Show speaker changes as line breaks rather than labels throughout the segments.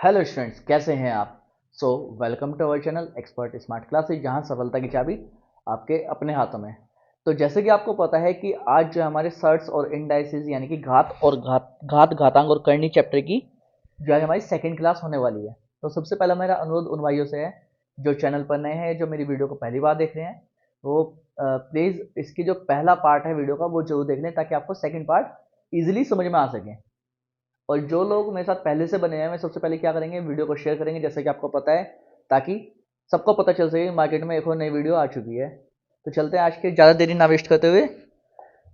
Hello students, कैसे हैं आप। Welcome to our channel expert smart classes, जहां सफलता की चाबी आपके अपने हाथों में। तो जैसे कि आपको पता है कि आज जो हमारे सर्ट्स और इंडाइसिस यानी कि घातांक और करनी चैप्टर की जो है हमारी सेकंड क्लास होने वाली है। तो सबसे पहला मेरा अनुरोध उन भाइयों से है जो चैनल पर नए हैं, जो मेरी वीडियो को पहली बार देख रहे हैं, वो प्लीज़ इसकी जो पहला पार्ट है वीडियो का वो जरूर देख लें, ताकि आपको सेकेंड पार्ट ईजिली समझ में आ सके। और जो लोग मेरे साथ पहले से बने हैं, मैं सबसे पहले क्या करेंगे, वीडियो को शेयर करेंगे जैसे कि आपको पता है, ताकि सबको पता चल सके मार्केट में एक और नई वीडियो आ चुकी है। तो चलते हैं आज के, ज़्यादा देरी ना वेस्ट करते हुए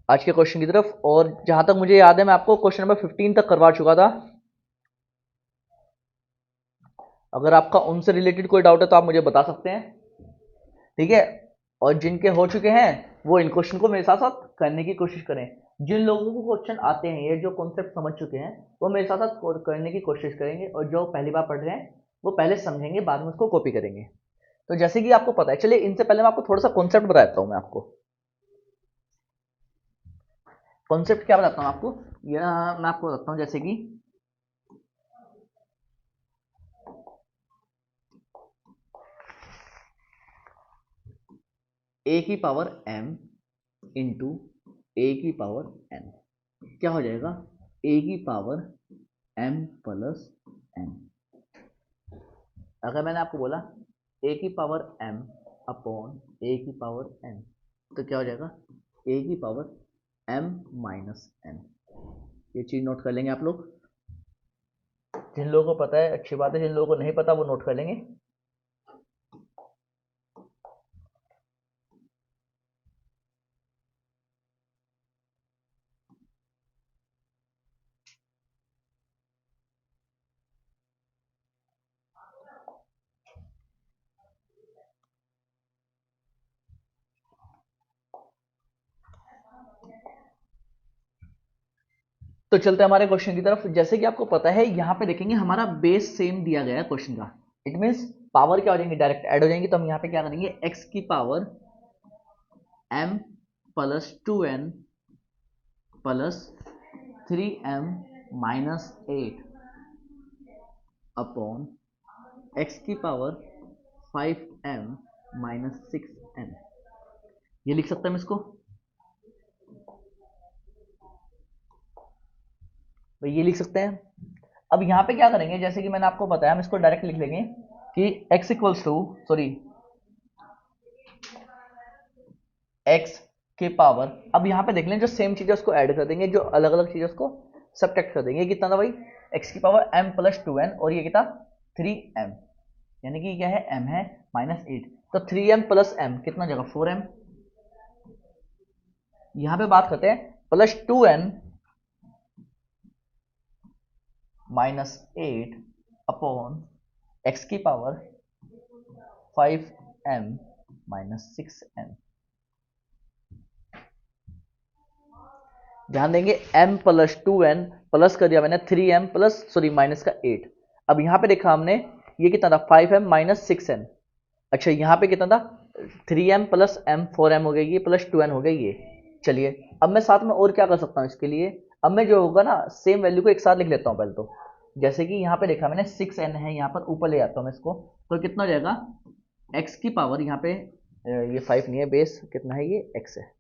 आज के क्वेश्चन की तरफ। और जहां तक मुझे याद है, मैं आपको क्वेश्चन नंबर 15 तक करवा चुका था। अगर आपका उनसे रिलेटेड कोई डाउट है तो आप मुझे बता सकते हैं, ठीक है। और जिनके हो चुके हैं वो इन क्वेश्चन को मेरे साथ साथ करने की कोशिश करें। जिन लोगों को क्वेश्चन आते हैं, ये जो कॉन्सेप्ट समझ चुके हैं, वो मेरे साथ साथ करने की कोशिश करेंगे, और जो पहली बार पढ़ रहे हैं वो पहले समझेंगे, बाद में उसको कॉपी करेंगे। तो जैसे कि आपको पता है, चलिए इनसे पहले मैं आपको थोड़ा सा कॉन्सेप्ट बता देता हूँ। मैं आपको कॉन्सेप्ट क्या बताता हूँ आपको, यह मैं आपको बताता हूँ। जैसे कि ए की पावर m इंटू ए की पावर n क्या हो जाएगा, ए की पावर m प्लस n। अगर मैंने आपको बोला ए की पावर m अपॉन ए की पावर n, तो क्या हो जाएगा, ए की पावर m माइनस n। ये चीज नोट कर लेंगे आप लोग। जिन लोगों को पता है अच्छी बात है, जिन लोगों को नहीं पता वो नोट कर लेंगे। तो चलते हैं हमारे क्वेश्चन की तरफ। जैसे कि आपको पता है, यहाँ पे देखेंगे हमारा बेस सेम दिया गया है क्वेश्चन का। इट मीन्स पावर क्या हो जाएंगी, डायरेक्ट ऐड हो जाएंगी। तो हम यहाँ पे क्या करेंगे, x की power m plus 2n plus 3m minus 8 upon x की पावर 5m माइनस 6n। ये लिख सकते हैं हम इसको, तो ये लिख सकते हैं। अब यहाँ पे क्या करेंगे, जैसे कि मैंने आपको बताया, हम इसको डायरेक्ट लिख लेंगे कि x equals to, sorry, x के पावर, अब यहाँ पे देख लें, जो सेम चीज़ है उसको ऐड कर देंगे, जो अलग अलग चीज़ है उसको सब्ट्रैक्ट कर देंगे। ये कितना था भाई, x की पावर m प्लस 2n, और ये कितना 3m, यानी कि क्या है, m है माइनस 8। तो 3m प्लस m कितना हो जाएगा, 4m। यहाँ पे बात करते हैं plus 2n minus 8 upon x की पावर 5m माइनस 6n। ध्यान देंगे, m प्लस 2n प्लस कर दिया मैंने 3m प्लस, सॉरी, माइनस का 8। अब यहाँ पे देखा हमने, ये कितना था, 5m माइनस 6n। अच्छा, यहाँ पे कितना था, 3m प्लस m, 4m हो गई, ये प्लस 2n हो गई ये। चलिए, अब मैं साथ में और क्या कर सकता हूँ इसके लिए। अब मैं जो होगा ना, सेम वैल्यू को एक साथ लिख लेता हूँ पहले तो। जैसे कि यहाँ पे देखा मैंने 6n है, यहाँ पर ऊपर ले आता हूँ मैं इसको, तो कितना हो जाएगा, x की पावर, यहाँ पे ये 5 नहीं है, बेस कितना है, ये x है।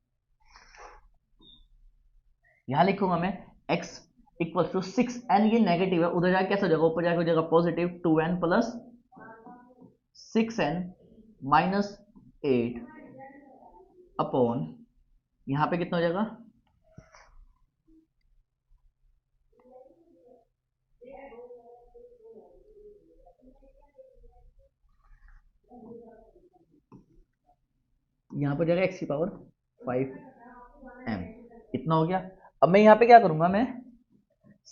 यहां लिखूंगा मैं x इक्वल टू 6n, ये नेगेटिव है, उधर जाके कैसा हो जाएगा, ऊपर जाके हो जाएगा positive, 2n plus 6n minus 8 upon, यहां पे कितना हो जाएगा, यहां पर जाएगा x की पावर 5m। इतना हो गया। अब मैं यहां पे क्या करूंगा, मैं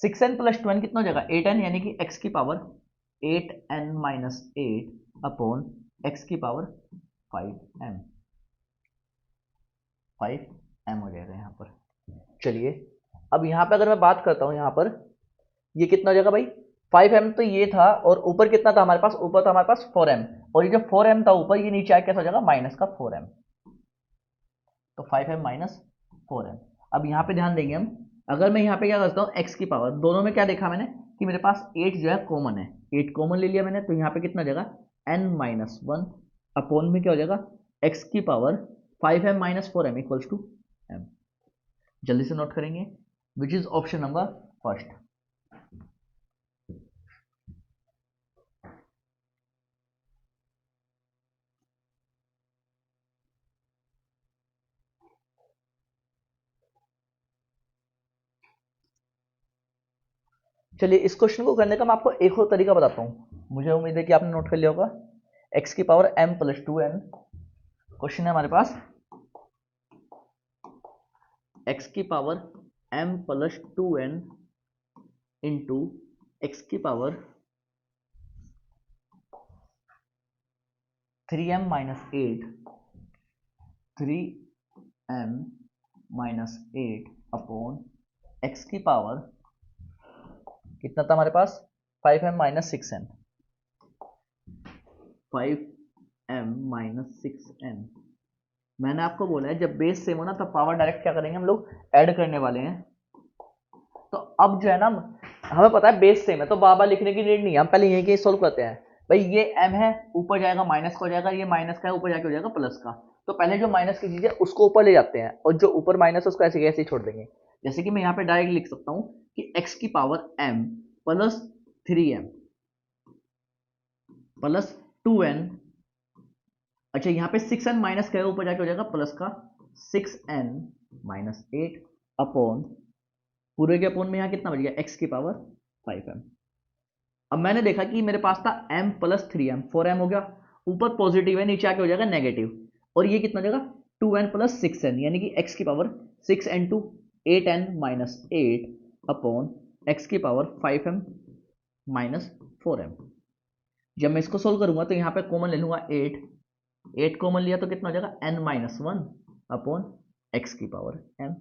6n प्लस 2n कितना हो जाएगा, 8n, यानी कि x की power 8n minus 8 upon x की पावर 5m। 5m हो जाएगा यहाँ पर। चलिए, अब यहाँ पे अगर मैं बात करता हूँ, यहाँ पर ये कितना हो जाएगा भाई, 5m तो ये था, और ऊपर कितना था हमारे पास, ऊपर था हमारे पास 4m, और ये जो 4m था ऊपर, ये नीचे आके कैसा हो जाएगा, माइनस का 4m। तो 5m माइनस 4m। अब यहाँ पे ध्यान देंगे हम, अगर मैं यहाँ पे क्या करता हूँ, x की पावर, दोनों में क्या देखा मैंने, कि मेरे पास 8 जो है कॉमन है, 8 कॉमन ले लिया मैंने, तो यहाँ पे कितना हो जाएगा n-1 अपॉन में क्या हो जाएगा x की power 5m minus 4m equals to m। जल्दी से नोट करेंगे, which is option number first. चलिए इस क्वेश्चन को करने का मैं आपको एक और तरीका बताता हूँ, मुझे उम्मीद है कि आपने नोट कर लिया होगा। x की power m plus 2n, question है हमारे पास x की power m plus 2n into x की power 3m minus 8, 3m minus 8 upon x की पावर कितना था हमारे पास 5m minus 6n, 5m minus 6n। मैंने आपको बोला है जब बेस सेम हो ना तब पावर डायरेक्ट क्या करेंगे हम लोग ऐड करने वाले हैं। तो अब जो है ना हमें पता है बेस सेम है तो बार बार लिखने की नीड नहीं है, हम पहले यही के सोल्व करते हैं। भाई ये m है, ऊपर जाएगा माइनस का हो जाएगा, ये माइनस का है ऊपर जाके हो जाएगा प्लस का। तो पहले जो माइनस की चीज है उसको ऊपर ले जाते हैं और जो ऊपर माइनस है उसको ऐसे कैसे ही छोड़ देंगे। जैसे कि मैं यहाँ पे डायरेक्ट लिख सकता हूँ कि x की power m plus 3m plus 2n, अच्छा यहाँ पे 6n माइनस का ऊपर जाके हो जाएगा प्लस का 6n माइनस 8 अपॉन पूरे के अपॉन में यहाँ कितना बच गया x की पावर 5m। अब मैंने देखा कि मेरे पास था m प्लस 3m, 4m हो गया, ऊपर पॉजिटिव है नीचे आके हो जाएगा नेगेटिव, और ये कितना हो जाएगा 2n प्लस 6n यानी कि x की power 6n to 8n minus 8 upon x की पावर 5m माइनस 4m। जब मैं इसको सोल्व करूंगा तो यहाँ पे कॉमन ले लूंगा 8 कॉमन लिया तो कितना हो जाएगा n माइनस 1 अपॉन x की पावर m।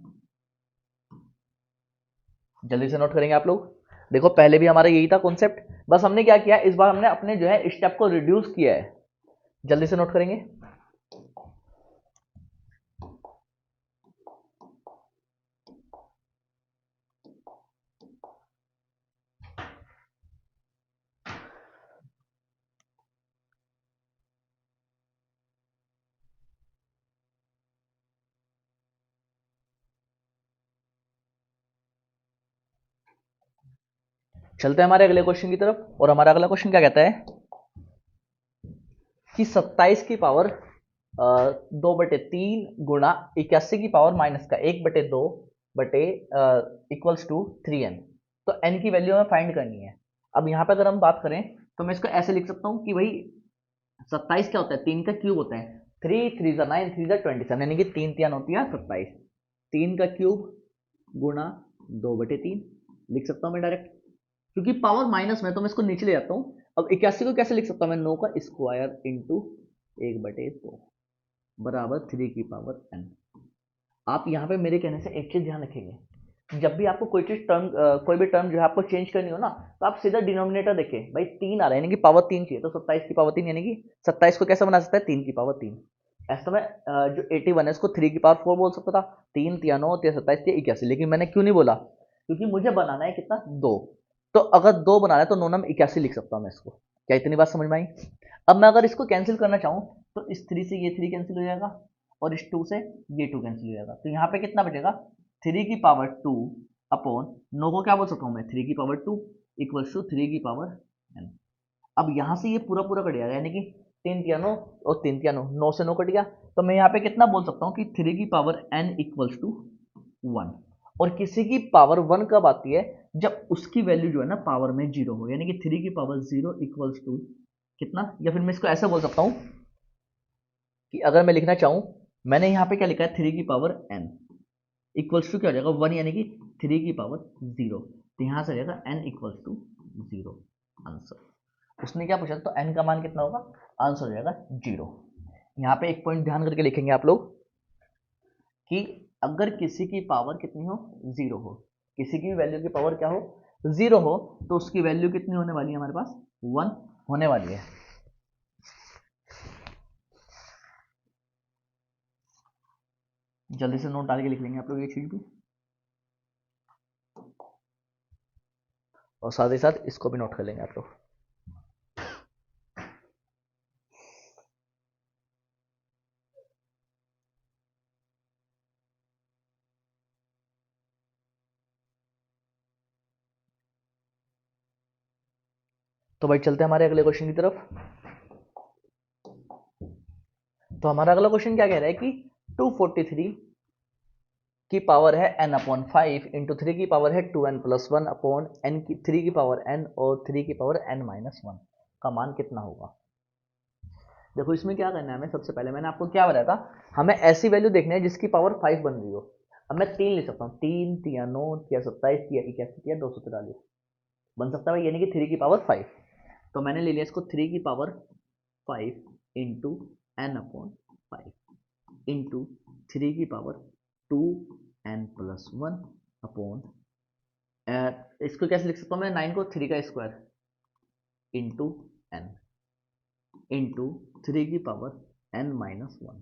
जल्दी से नोट करेंगे आप लोग। देखो पहले भी हमारा यही था कॉन्सेप्ट, बस हमने क्या किया इस बार हमने अपने जो है स्टेप को रिड्यूस किया है। जल्दी से नोट करेंगे। चलते हैं हमारे अगले क्वेश्चन की तरफ, और हमारा अगला क्वेश्चन क्या कहता है कि 27 की पावर 2/3 गुणा 81 की पावर माइनस का 1/2 बटे इक्वल्स टू 3n। तो n की वैल्यू हमें फाइंड करनी है। अब यहाँ पे अगर हम बात करें तो मैं इसको ऐसे लिख सकता हूँ कि भाई 27 क्या होता है 3 का क्यूब होता है, 3 3 9 3 27 यानी कि 3 3 होती है 27, 3 का क्यूब गुणा 2/3 लिख सकता हूँ मैं डायरेक्ट, क्योंकि पावर माइनस में तो मैं इसको नीचे ले जाता हूँ। अब 81 को कैसे लिख सकता हूँ मैं 9 का स्क्वायर इंटू 1/2 बराबर 3 की पावर n। आप यहाँ पे मेरे कहने से एक चीज ध्यान रखेंगे, जब भी आपको कोई चीज टर्म कोई भी टर्म जो है आपको चेंज करनी हो ना तो आप सीधा डिनोमिनेटर देखें, भाई 3 आ रहा है यानी कि पावर 3 चाहिए, तो 27 की पावर 3 यानी कि 27 को कैसे बना सकता है 3 की पावर 3। ऐसा मैं जो 81 है उसको 3 की पावर 4 बोल सकता था, 3 3 9 3 27 3 81, लेकिन मैंने क्यों नहीं बोला, क्योंकि मुझे बनाना है कितना 2। तो अगर 2 बनाना है तो 9 नम 81 लिख सकता हूँ मैं इसको। क्या इतनी बात समझ में आई? अब मैं अगर इसको कैंसिल करना चाहूँ तो इस 3 से ये 3 कैंसिल हो जाएगा और इस 2 से ये 2 कैंसिल हो जाएगा, तो यहाँ पे कितना बचेगा 3 की पावर 2 अपॉन 9 को क्या बोल सकता हूँ मैं 3 की पावर 2 इक्वल्स टू 3 की पावर n। अब यहाँ से ये पूरा पूरा कट जाएगा यानी कि 3 3 9 और 3 3 9, 9 से 9 कट गया, तो मैं यहाँ पे कितना बोल सकता हूँ कि 3 की पावर n इक्वल्स टू 1। और किसी की पावर 1 कब आती है, जब उसकी वैल्यू जो है ना पावर में 0 हो, यानी कि 3 की पावर 0 इक्वल्स टू कितना, या फिर मैं इसको ऐसे बोल सकता हूँ कि अगर मैं लिखना चाहूँ, मैंने यहाँ पे क्या लिखा है 3 की पावर n इक्वल्स टू क्या हो जाएगा 1 यानी कि 3 की पावर 0, तो यहाँ से आ जाएगा n इक्वल्स टू 0 आंसर। उसने क्या पूछा तो n का मान कितना होगा, आंसर हो जाएगा 0। यहाँ पे एक पॉइंट ध्यान करके लिखेंगे आप लोग कि अगर किसी की पावर कितनी हो 0 हो, किसी की वैल्यू की पावर क्या हो 0 हो, तो उसकी वैल्यू कितनी होने वाली है हमारे पास 1 होने वाली है। जल्दी से नोट डाल के लिख लेंगे आप लोग ये चीज भी। और साथ ही साथ इसको भी नोट कर लेंगे आप लोग। तो भाई चलते हैं हमारे अगले क्वेश्चन की तरफ। तो हमारा अगला क्वेश्चन क्या कह रहा है कि 243 की पावर है n अपॉन 5 इंटू 3 की पावर है 2n प्लस 1 अपॉन n की 3 की पावर n और 3 की पावर n माइनस 1 का मान कितना होगा। देखो इसमें क्या करना है हमें, सबसे पहले मैंने आपको क्या बताया था, हमें ऐसी वैल्यू देखनी है जिसकी पावर 5 बन रही हो। अब मैं 3 लिख सकता हूँ, 3 तिया 9 तिया 27 तिया 81 तिया 243 बन सकता है, यानी कि 3 की पावर 5। तो मैंने ले लिया इसको 3 की power 5 into n upon 5 into 3 की पावर 2n प्लस 1 अपॉन, इसको कैसे लिख सकता हूँ मैं, 9 को 3 का स्क्वायर इंटू n इंटू 3 की पावर n माइनस 1।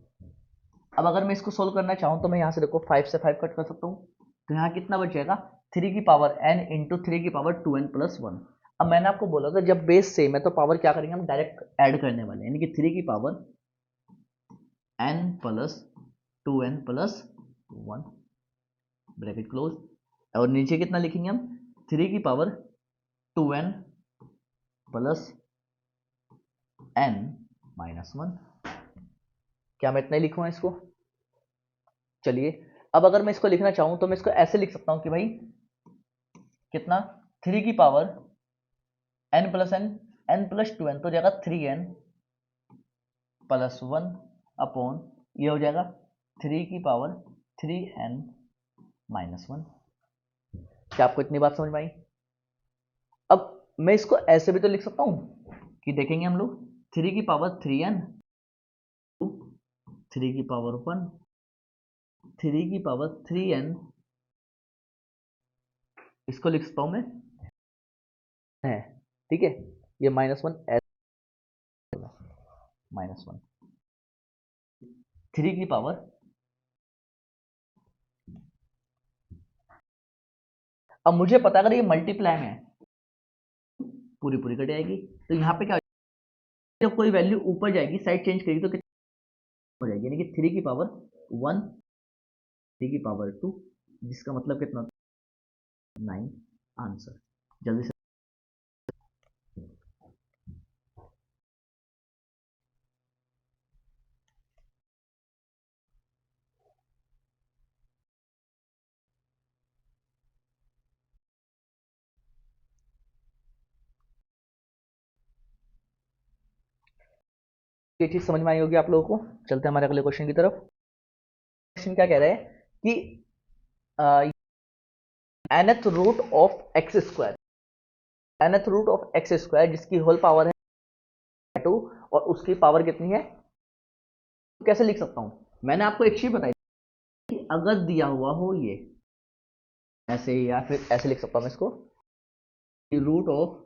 अब अगर मैं इसको सोल्व करना चाहूँ तो मैं यहाँ से देखो 5 से 5 कट कर सकता हूँ, तो यहाँ कितना बचेगा 3 की पावर n इंटू 3 की पावर 2n प्लस 1। अब मैंने आपको बोला था जब बेस सेम है तो पावर क्या करेंगे, हम डायरेक्ट ऐड करने वाले हैं, यानी कि 3 की power n plus 2n plus 1 bracket close, और नीचे कितना लिखेंगे हम, 3 की power 2n plus n minus 1। क्या मैं इतना ही लिखूंगा इसको। चलिए अब अगर मैं इसको लिखना चाहूं तो मैं इसको ऐसे लिख सकता हूं कि भाई कितना, 3 की power n plus n plus 2n तो हो जाएगा 3n प्लस 1 अपॉन, ये हो जाएगा 3 की पावर 3n माइनस 1। क्या आपको इतनी बात समझ में आई। अब मैं इसको ऐसे भी तो लिख सकता हूं कि देखेंगे हम लोग 3 की पावर 3n 3 की पावर 1 3 की पावर 3n, इसको लिख सकता हूं मैं है, ठीक है, ये माइनस 1 माइनस 1 3 की पावर, अब मुझे पता अगर ये मल्टीप्लाई में है पूरी पूरी कट जाएगी, तो यहाँ पे क्या जब कोई वैल्यू ऊपर जाएगी साइड चेंज करेगी तो कितना हो जाएगी, यानी कि 3 की पावर 1 3 की पावर 2, जिसका मतलब कितना 9 आंसर। जल्दी से ये चीज समझ में आई होगी आप लोगों को। चलते हैं हमारे अगले क्वेश्चन की तरफ। क्वेश्चन क्या कह रहा है कि nth root of x square, nth root of x square जिसकी होल पावर है 2 और उसकी पावर कितनी है, तो कैसे लिख सकता हूं। मैंने आपको एक चीज बताई कि अगर दिया हुआ हो ये ऐसे, या फिर ऐसे लिख सकता हूं मैं इसको, रूट ऑफ,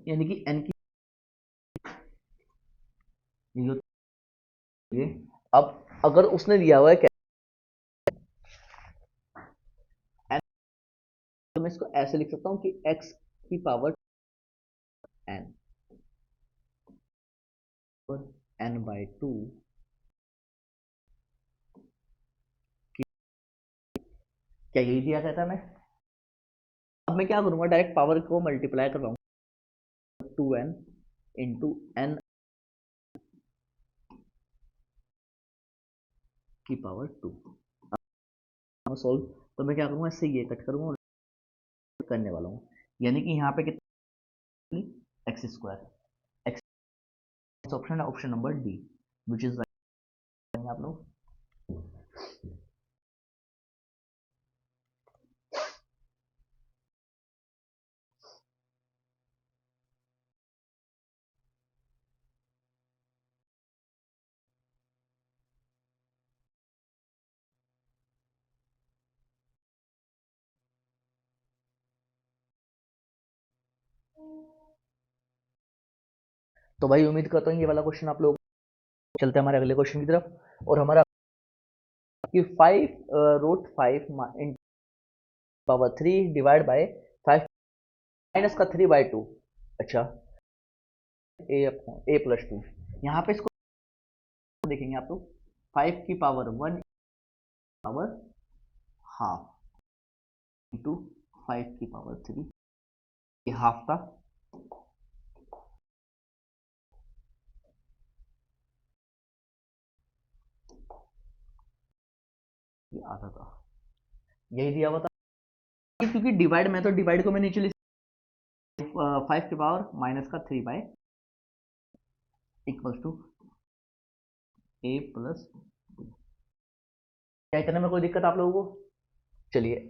यानी कि n की ये, अब अगर उसने दिया हुआ है क्या, तो मैं इसको ऐसे लिख सकता हूं कि x की पावर n और n बाई 2, क्या यही दिया कहता है मैं। अब मैं क्या करूंगा, डायरेक्ट पावर को मल्टीप्लाई कर रहा हूँ 2n इंटू n की पावर 2 सोल्व। तो मैं क्या करूंगा, इससे ये कट करूंगा और करने वाला हूँ, यानी कि यहाँ पे कितनी एक्स स्क्वायर, एक्स ऑप्शन है option number D which is right. आप लोग तो भाई उम्मीद करता हूँ ये वाला क्वेश्चन आप लोग। चलते हैं हमारे अगले क्वेश्चन की तरफ, और हमारा कि 5 root 5 power 3 divide by 5 minus का 3/2। अच्छा, ए प्लस 2, यहाँ पे इसको देखेंगे आप लोग, 5 की पावर 1 पावर हाफ इंटू 5 की पावर 3, ये हाफ था, ये आधा था, यही दिया हुआ था। क्योंकि डिवाइड में तो डिवाइड को मैं नीचे लिख 5 की पावर माइनस का 3 by equals to a plus 2। क्या इतने में कोई दिक्कत आप लोगों को? चलिए,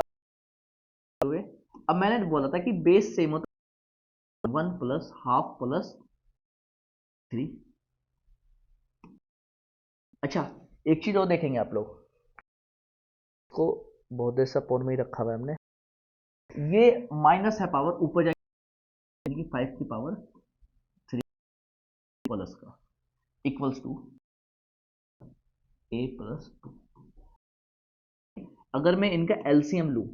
अब मैंने बोला था कि बेस सेम होता है 1 प्लस हाफ प्लस 3। अच्छा, एक चीज और देखेंगे आप लोग को, बहुत देर से फोन में ही रखा हुआ है हमने, ये माइनस है पावर ऊपर जाएगी 5 की पावर 3 प्लस का इक्वल्स टू ए प्लस 2। अगर मैं इनका एलसीएम लूं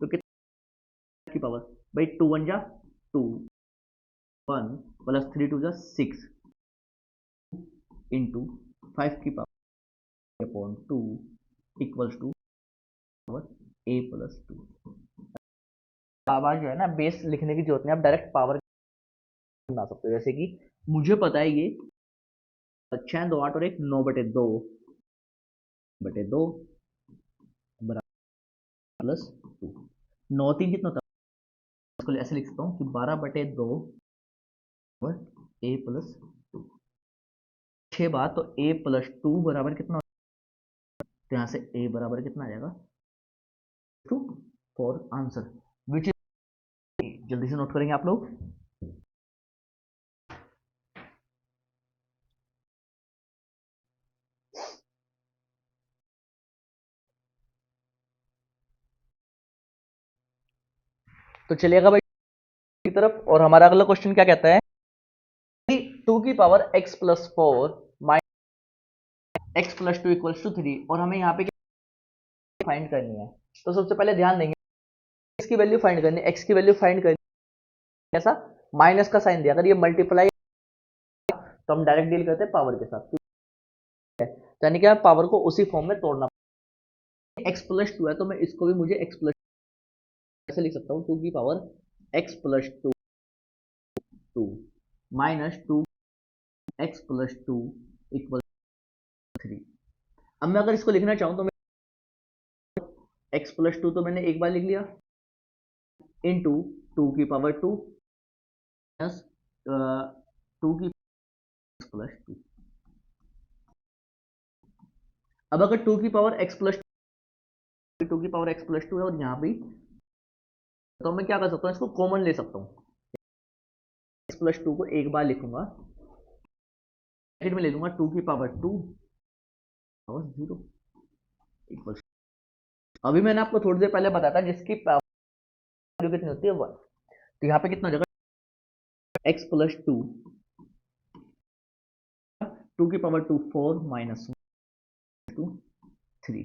तो कितने की पावर, भाई 2 1 जा 2, 1 प्लस 3 2 जा 6 इंटू 5 की power upon 2 equals to power a plus 2। Power जो है ना, बेस लिखने की जरूरत नहीं, आप डायरेक्ट पावर बना सकते हो। जैसे कि मुझे पता है ये 6 2 8 और 1 9/2 प्लस 2, 9 3 कितना होता है, इसको ऐसे लिख सकता हूँ कि 12/2 ए प्लस 2। 6 बार तो ए प्लस 2 बराबर कितना, तो यहाँ से ए बराबर कितना आ जाएगा 2 फॉर आंसर विच इज, जल्दी से नोट करेंगे आप लोग। तो चलिएगा भाई की तरफ, और हमारा अगला क्वेश्चन क्या कहता है कि 2 की power x plus 4 minus x plus 2 equals to 3, और हमें यहाँ पे क्या फाइंड करनी है। तो सबसे पहले ध्यान देंगे, x की वैल्यू फाइंड करनी है, x की वैल्यू फाइंड करनी है, ऐसा माइनस का साइन दिया, अगर ये मल्टीप्लाई तो हम डायरेक्ट डील करते हैं पावर के साथ, यानी कि पावर को उसी फॉर्म में तोड़ना। x प्लस 2 है तो मैं इसको भी मुझे x प्लस ऐसे लिख सकता हूँ, 2 की power x plus 2 minus 2 x plus 2 equal 3। अब मैं अगर इसको लिखना चाहूँ तो मैं x प्लस 2 तो मैंने एक बार लिख लिया इंटू 2 की पावर 2 माइनस 2 की प्लस 2। अब अगर 2 की पावर x प्लस 2 की पावर x प्लस 2 है और यहाँ भी, तो मैं क्या कर सकता हूँ, इसको कॉमन ले सकता हूँ, x प्लस 2 को एक बार लिखूंगा, ब्रैकेट में ले लूंगा 2 की पावर 2 पावर 0 इक्वल। अभी मैंने आपको थोड़ी देर पहले बताया था जिसकी वैल्यू कितनी होती है 1, तो यहाँ पे कितना हो जाएगा x प्लस 2 2 की पावर 2 4 माइनस 2 3,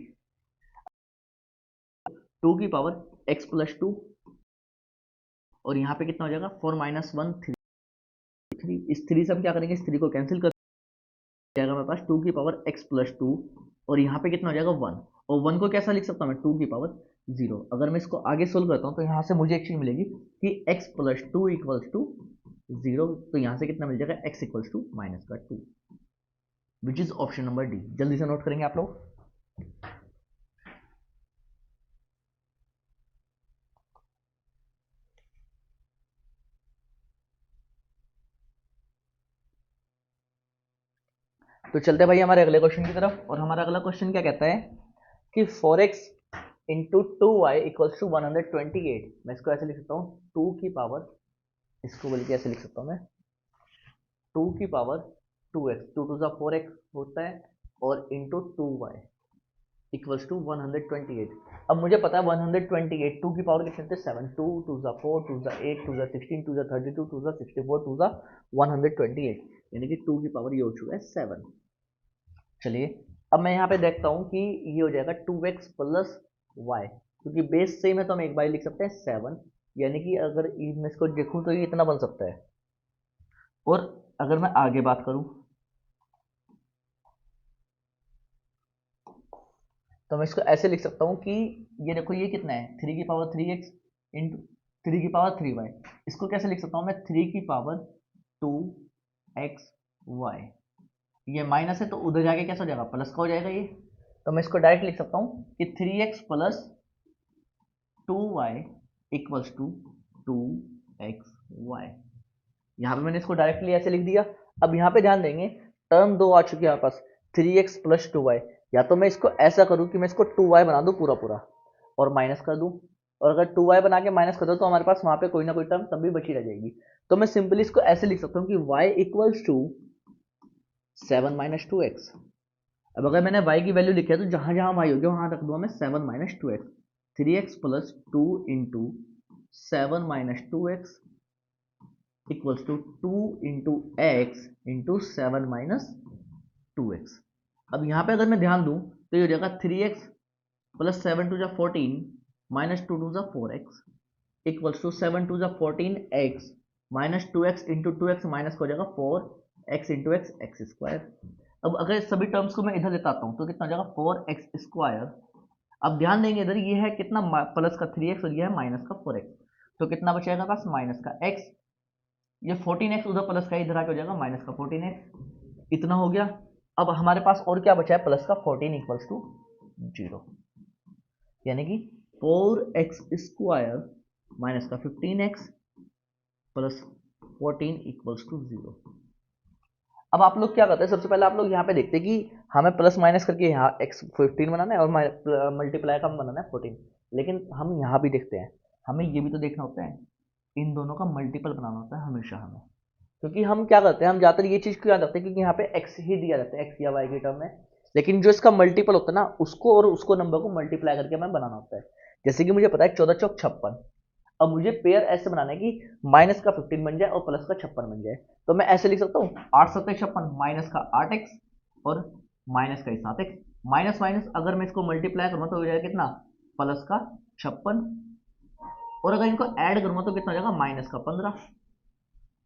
2 की पावर x प्लस 2 और यहाँ पे कितना हो जाएगा 4 माइनस 1 3, इस 3 से हम क्या करेंगे, इस 3 को कैंसिल कर जाएगा मेरे पास 2 की पावर x प्लस 2, और यहाँ पे कितना हो जाएगा 1, और 1 को कैसा लिख सकता हूँ मैं 2 की पावर 0। अगर मैं इसको आगे सोल्व करता हूँ तो यहाँ से मुझे एक चीज मिलेगी कि x प्लस 2 इक्वल्स टू 0, तो यहाँ से कितना मिल जाएगा x इक्वल्स टू माइनस का 2, विच इज ऑप्शन नंबर डी। जल्दी से नोट करेंगे आप लोग। तो चलते भाई हमारे अगले क्वेश्चन की तरफ, और हमारा अगला क्वेश्चन क्या कहता है कि 4x into 2y equals to 128। मैं इसको ऐसे लिख सकता हूँ 2 की पावर, इसको बल्कि ऐसे लिख सकता हूँ मैं 2 की पावर 2x, 2 टू ज़ा 4x होता है, और इंटू 2y इक्वल्स टू 128। अब मुझे पता है 128, 2 की पावर कितने थे 7, 2 टू ज़ा 4 टू ज़ा 8 टू ज़ा 16 टू ज़ा 32 टू ज़ा 64 टू ज़ा 128, यानी कि 2 की पावर ये हो चुका है 7। चलिए, अब मैं यहाँ पे देखता हूँ कि ये हो जाएगा 2x प्लस वाई, क्योंकि बेस सेम है तो हम एक बार लिख सकते हैं 7, यानी कि अगर मैं इसको देखूं तो ये इतना बन सकता है। और अगर मैं आगे बात करूं तो मैं इसको ऐसे लिख सकता हूं कि ये देखो ये कितना है, 3 की पावर 3x इंटू 3 की पावर 3y। इसको कैसे लिख सकता हूं मैं, 3 की पावर 2x y। ये माइनस है तो उधर जाके कैसा हो जाएगा, प्लस का हो जाएगा ये। तो मैं इसको डायरेक्ट लिख सकता हूँ कि 3x plus 2y equals to 2xy। यहाँ पे मैंने इसको डायरेक्टली ऐसे लिख दिया। अब यहाँ पे ध्यान देंगे, टर्म दो आ चुकी है हमारे पास, 3x प्लस 2y। या तो मैं इसको ऐसा करूँ कि मैं इसको 2y बना दूँ पूरा पूरा और माइनस कर दूँ, और अगर 2y बना के माइनस कर दो तो हमारे पास वहाँ पे कोई ना कोई टर्म तब भी बची रह जाएगी। तो मैं सिंपली इसको ऐसे लिख सकता हूँ कि y इक्वल्स टू 7 - 2x। अब अगर मैंने y की वैल्यू लिखी है तो जहां जहां y होगी वहां रख दूंगा मैं 7 - 2x। 3x plus 2 into 7 - 2x equals to 2 into x into 7 - 2x। अब यहाँ पे अगर मैं ध्यान दूं तो ये हो जाएगा 3x plus 7 × 2 = 14 minus 2 × 4x equals to 7 × 2 = 14x minus 2x into 2x minus हो जाएगा 4x into x x square. अब अगर सभी टर्म्स को मैं इधर लेता आता हूँ तो कितना हो जाएगा 4x स्क्वायर। अब ध्यान देंगे इधर ये है कितना, प्लस का 3x और ये है माइनस का 4x। तो कितना बचेगा पास, माइनस का x। ये 14x उधर प्लस का इधर आके हो जाएगा माइनस का 14x। इतना हो गया। अब हमारे पास और क्या बचा है, प्लस का 14 इक्वल्स टू 0, यानी कि 4x स्क्वायर माइनस का 15x प्लस 14 इक्वल्स टू 0। अब आप लोग क्या करते हैं, सबसे पहले आप लोग यहाँ पे देखते हैं कि हमें प्लस माइनस करके यहाँ x 15 बनाना है और मल्टीप्लाई का बनाना है 14। लेकिन हम यहाँ भी देखते हैं, हमें ये भी तो देखना होता है, इन दोनों का मल्टीपल बनाना होता है हमेशा हमें। क्योंकि हम क्या करते हैं, हम ज़्यादातर ये चीज़ क्यों याद रखते हैं, क्योंकि यहाँ पे x ही दिया रहता है, x या y की टर्म में। लेकिन जो इसका मल्टीपल होता है ना, उसको और उसको नंबर को मल्टीप्लाई करके हमें बनाना होता है। जैसे कि मुझे पता है 14 चौक 56। अब मुझे पेयर ऐसे बनाना है कि माइनस का 15 बन जाए और प्लस का 56 बन जाए। तो मैं ऐसे लिख सकता हूँ 8×7 = 56 माइनस का 8x और माइनस का 7x। माइनस माइनस अगर मैं इसको मल्टीप्लाई करूँगा तो हो जाएगा कितना, प्लस का 56। और अगर इनको ऐड करूँगा तो कितना हो जाएगा, माइनस का 15।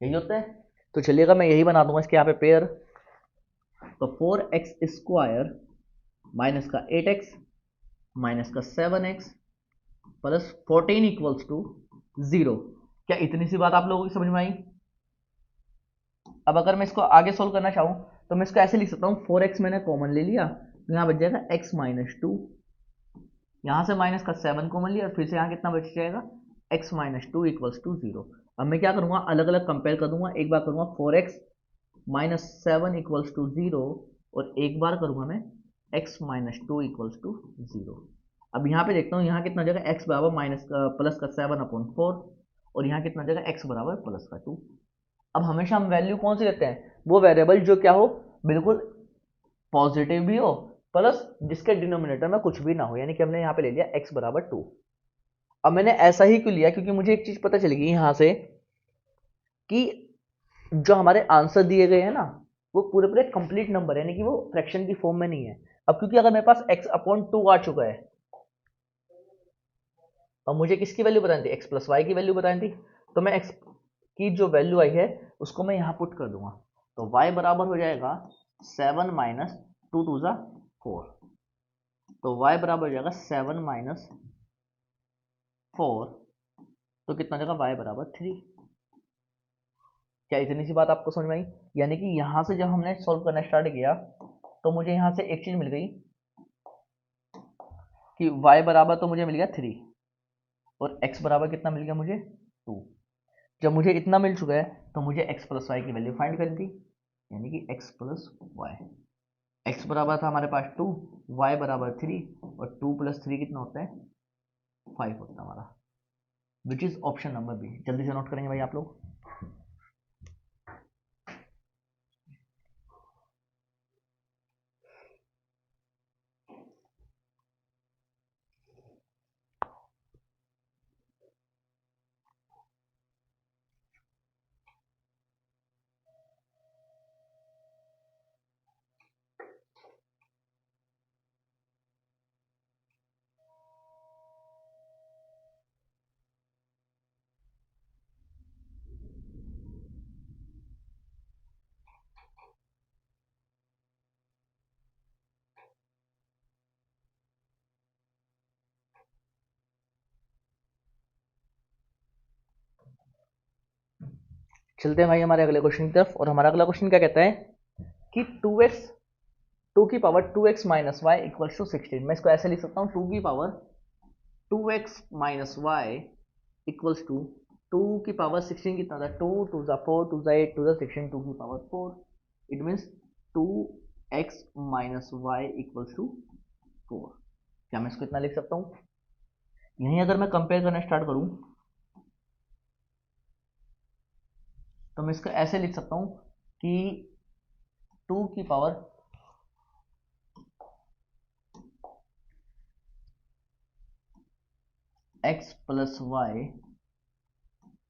यही होता है। तो चलिएगा मैं यही बना दूंगा इसके यहाँ पे पेयर। तो 4x स्क्वायर माइनस का 8x माइनस का 7x प्लस 14 इक्वल्स टू 0। क्या इतनी सी बात आप लोगों की समझ में आई? अब अगर मैं इसको आगे सोल्व करना चाहूँ तो मैं इसको ऐसे लिख सकता हूँ, 4x मैंने कॉमन ले लिया तो यहाँ बच जाएगा x - 2। यहाँ से माइनस का 7 कॉमन लिया और फिर से यहाँ कितना बच जाएगा, x - 2 इक्वल्स टू 0। अब मैं क्या करूँगा, अलग अलग कंपेयर कर दूंगा। एक बार करूँगा 4x - 7 इक्वल्स टू 0 और एक बार करूँगा मैं x - 2 इक्वल्स टू 0। अब यहाँ पे देखता हूँ यहाँ कितना हो जाएगा, x बराबर माइनस का प्लस का 7/4 और यहाँ कितना हो जाएगा, x बराबर प्लस का 2। अब हमेशा हम वैल्यू कौन सी लेते हैं, वो वेरिएबल जो क्या हो, बिल्कुल पॉजिटिव भी हो प्लस जिसके डिनोमिनेटर में कुछ भी ना हो, यानी कि हमने यहाँ पे ले लिया x बराबर 2। अब मैंने ऐसा ही क्यों लिया, क्योंकि मुझे एक चीज पता चलेगी यहाँ से कि जो हमारे आंसर दिए गए हैं ना, वो पूरे पूरे कंप्लीट नंबर है, यानी कि वो फ्रैक्शन की फॉर्म में नहीं है। अब क्योंकि अगर मेरे पास x/2 आ चुका है और मुझे किसकी वैल्यू बतानी थी, x प्लस वाई की वैल्यू बतानी थी, तो मैं x की जो वैल्यू आई है उसको मैं यहाँ पुट कर दूंगा। तो y बराबर हो जाएगा 7 - 2 × 4। तो y बराबर हो जाएगा 7 - 4। तो कितना हो जाएगा, y बराबर 3। क्या इतनी सी बात आपको समझ में आई? यानी कि यहाँ से जब हमने सॉल्व करना स्टार्ट किया तो मुझे यहाँ से एक चीज मिल गई कि y बराबर तो मुझे मिल गया 3 और x बराबर कितना मिल गया मुझे, 2। जब मुझे इतना मिल चुका है तो मुझे x प्लस वाई की वैल्यू फाइंड करनी थी, यानी कि x प्लस वाई। x बराबर था हमारे पास 2, y बराबर 3 और 2 + 3 कितना होता है, 5 होता है हमारा, which is option number B. जल्दी से नोट करेंगे भाई आप लोग। चलते हैं भाई हमारे अगले क्वेश्चन की तरफ। और हमारा अगला क्वेश्चन क्या कहता है कि 2 की power 2x minus y equals to 16। मैं इसको ऐसे लिख सकता हूँ 2 की power 2x minus y equals to 2 की पावर 16 कितना था, 2 2 ज़ा 4 2 ज़ा 8 2 ज़ा 16, 2 की power 4। It means 2x minus y equals to 4। क्या मैं इसको इतना लिख सकता हूँ? यहीं अगर मैं कंपेयर करना स्टार्ट करूँ तो मैं इसको ऐसे लिख सकता हूँ कि 2 की पावर x प्लस वाई,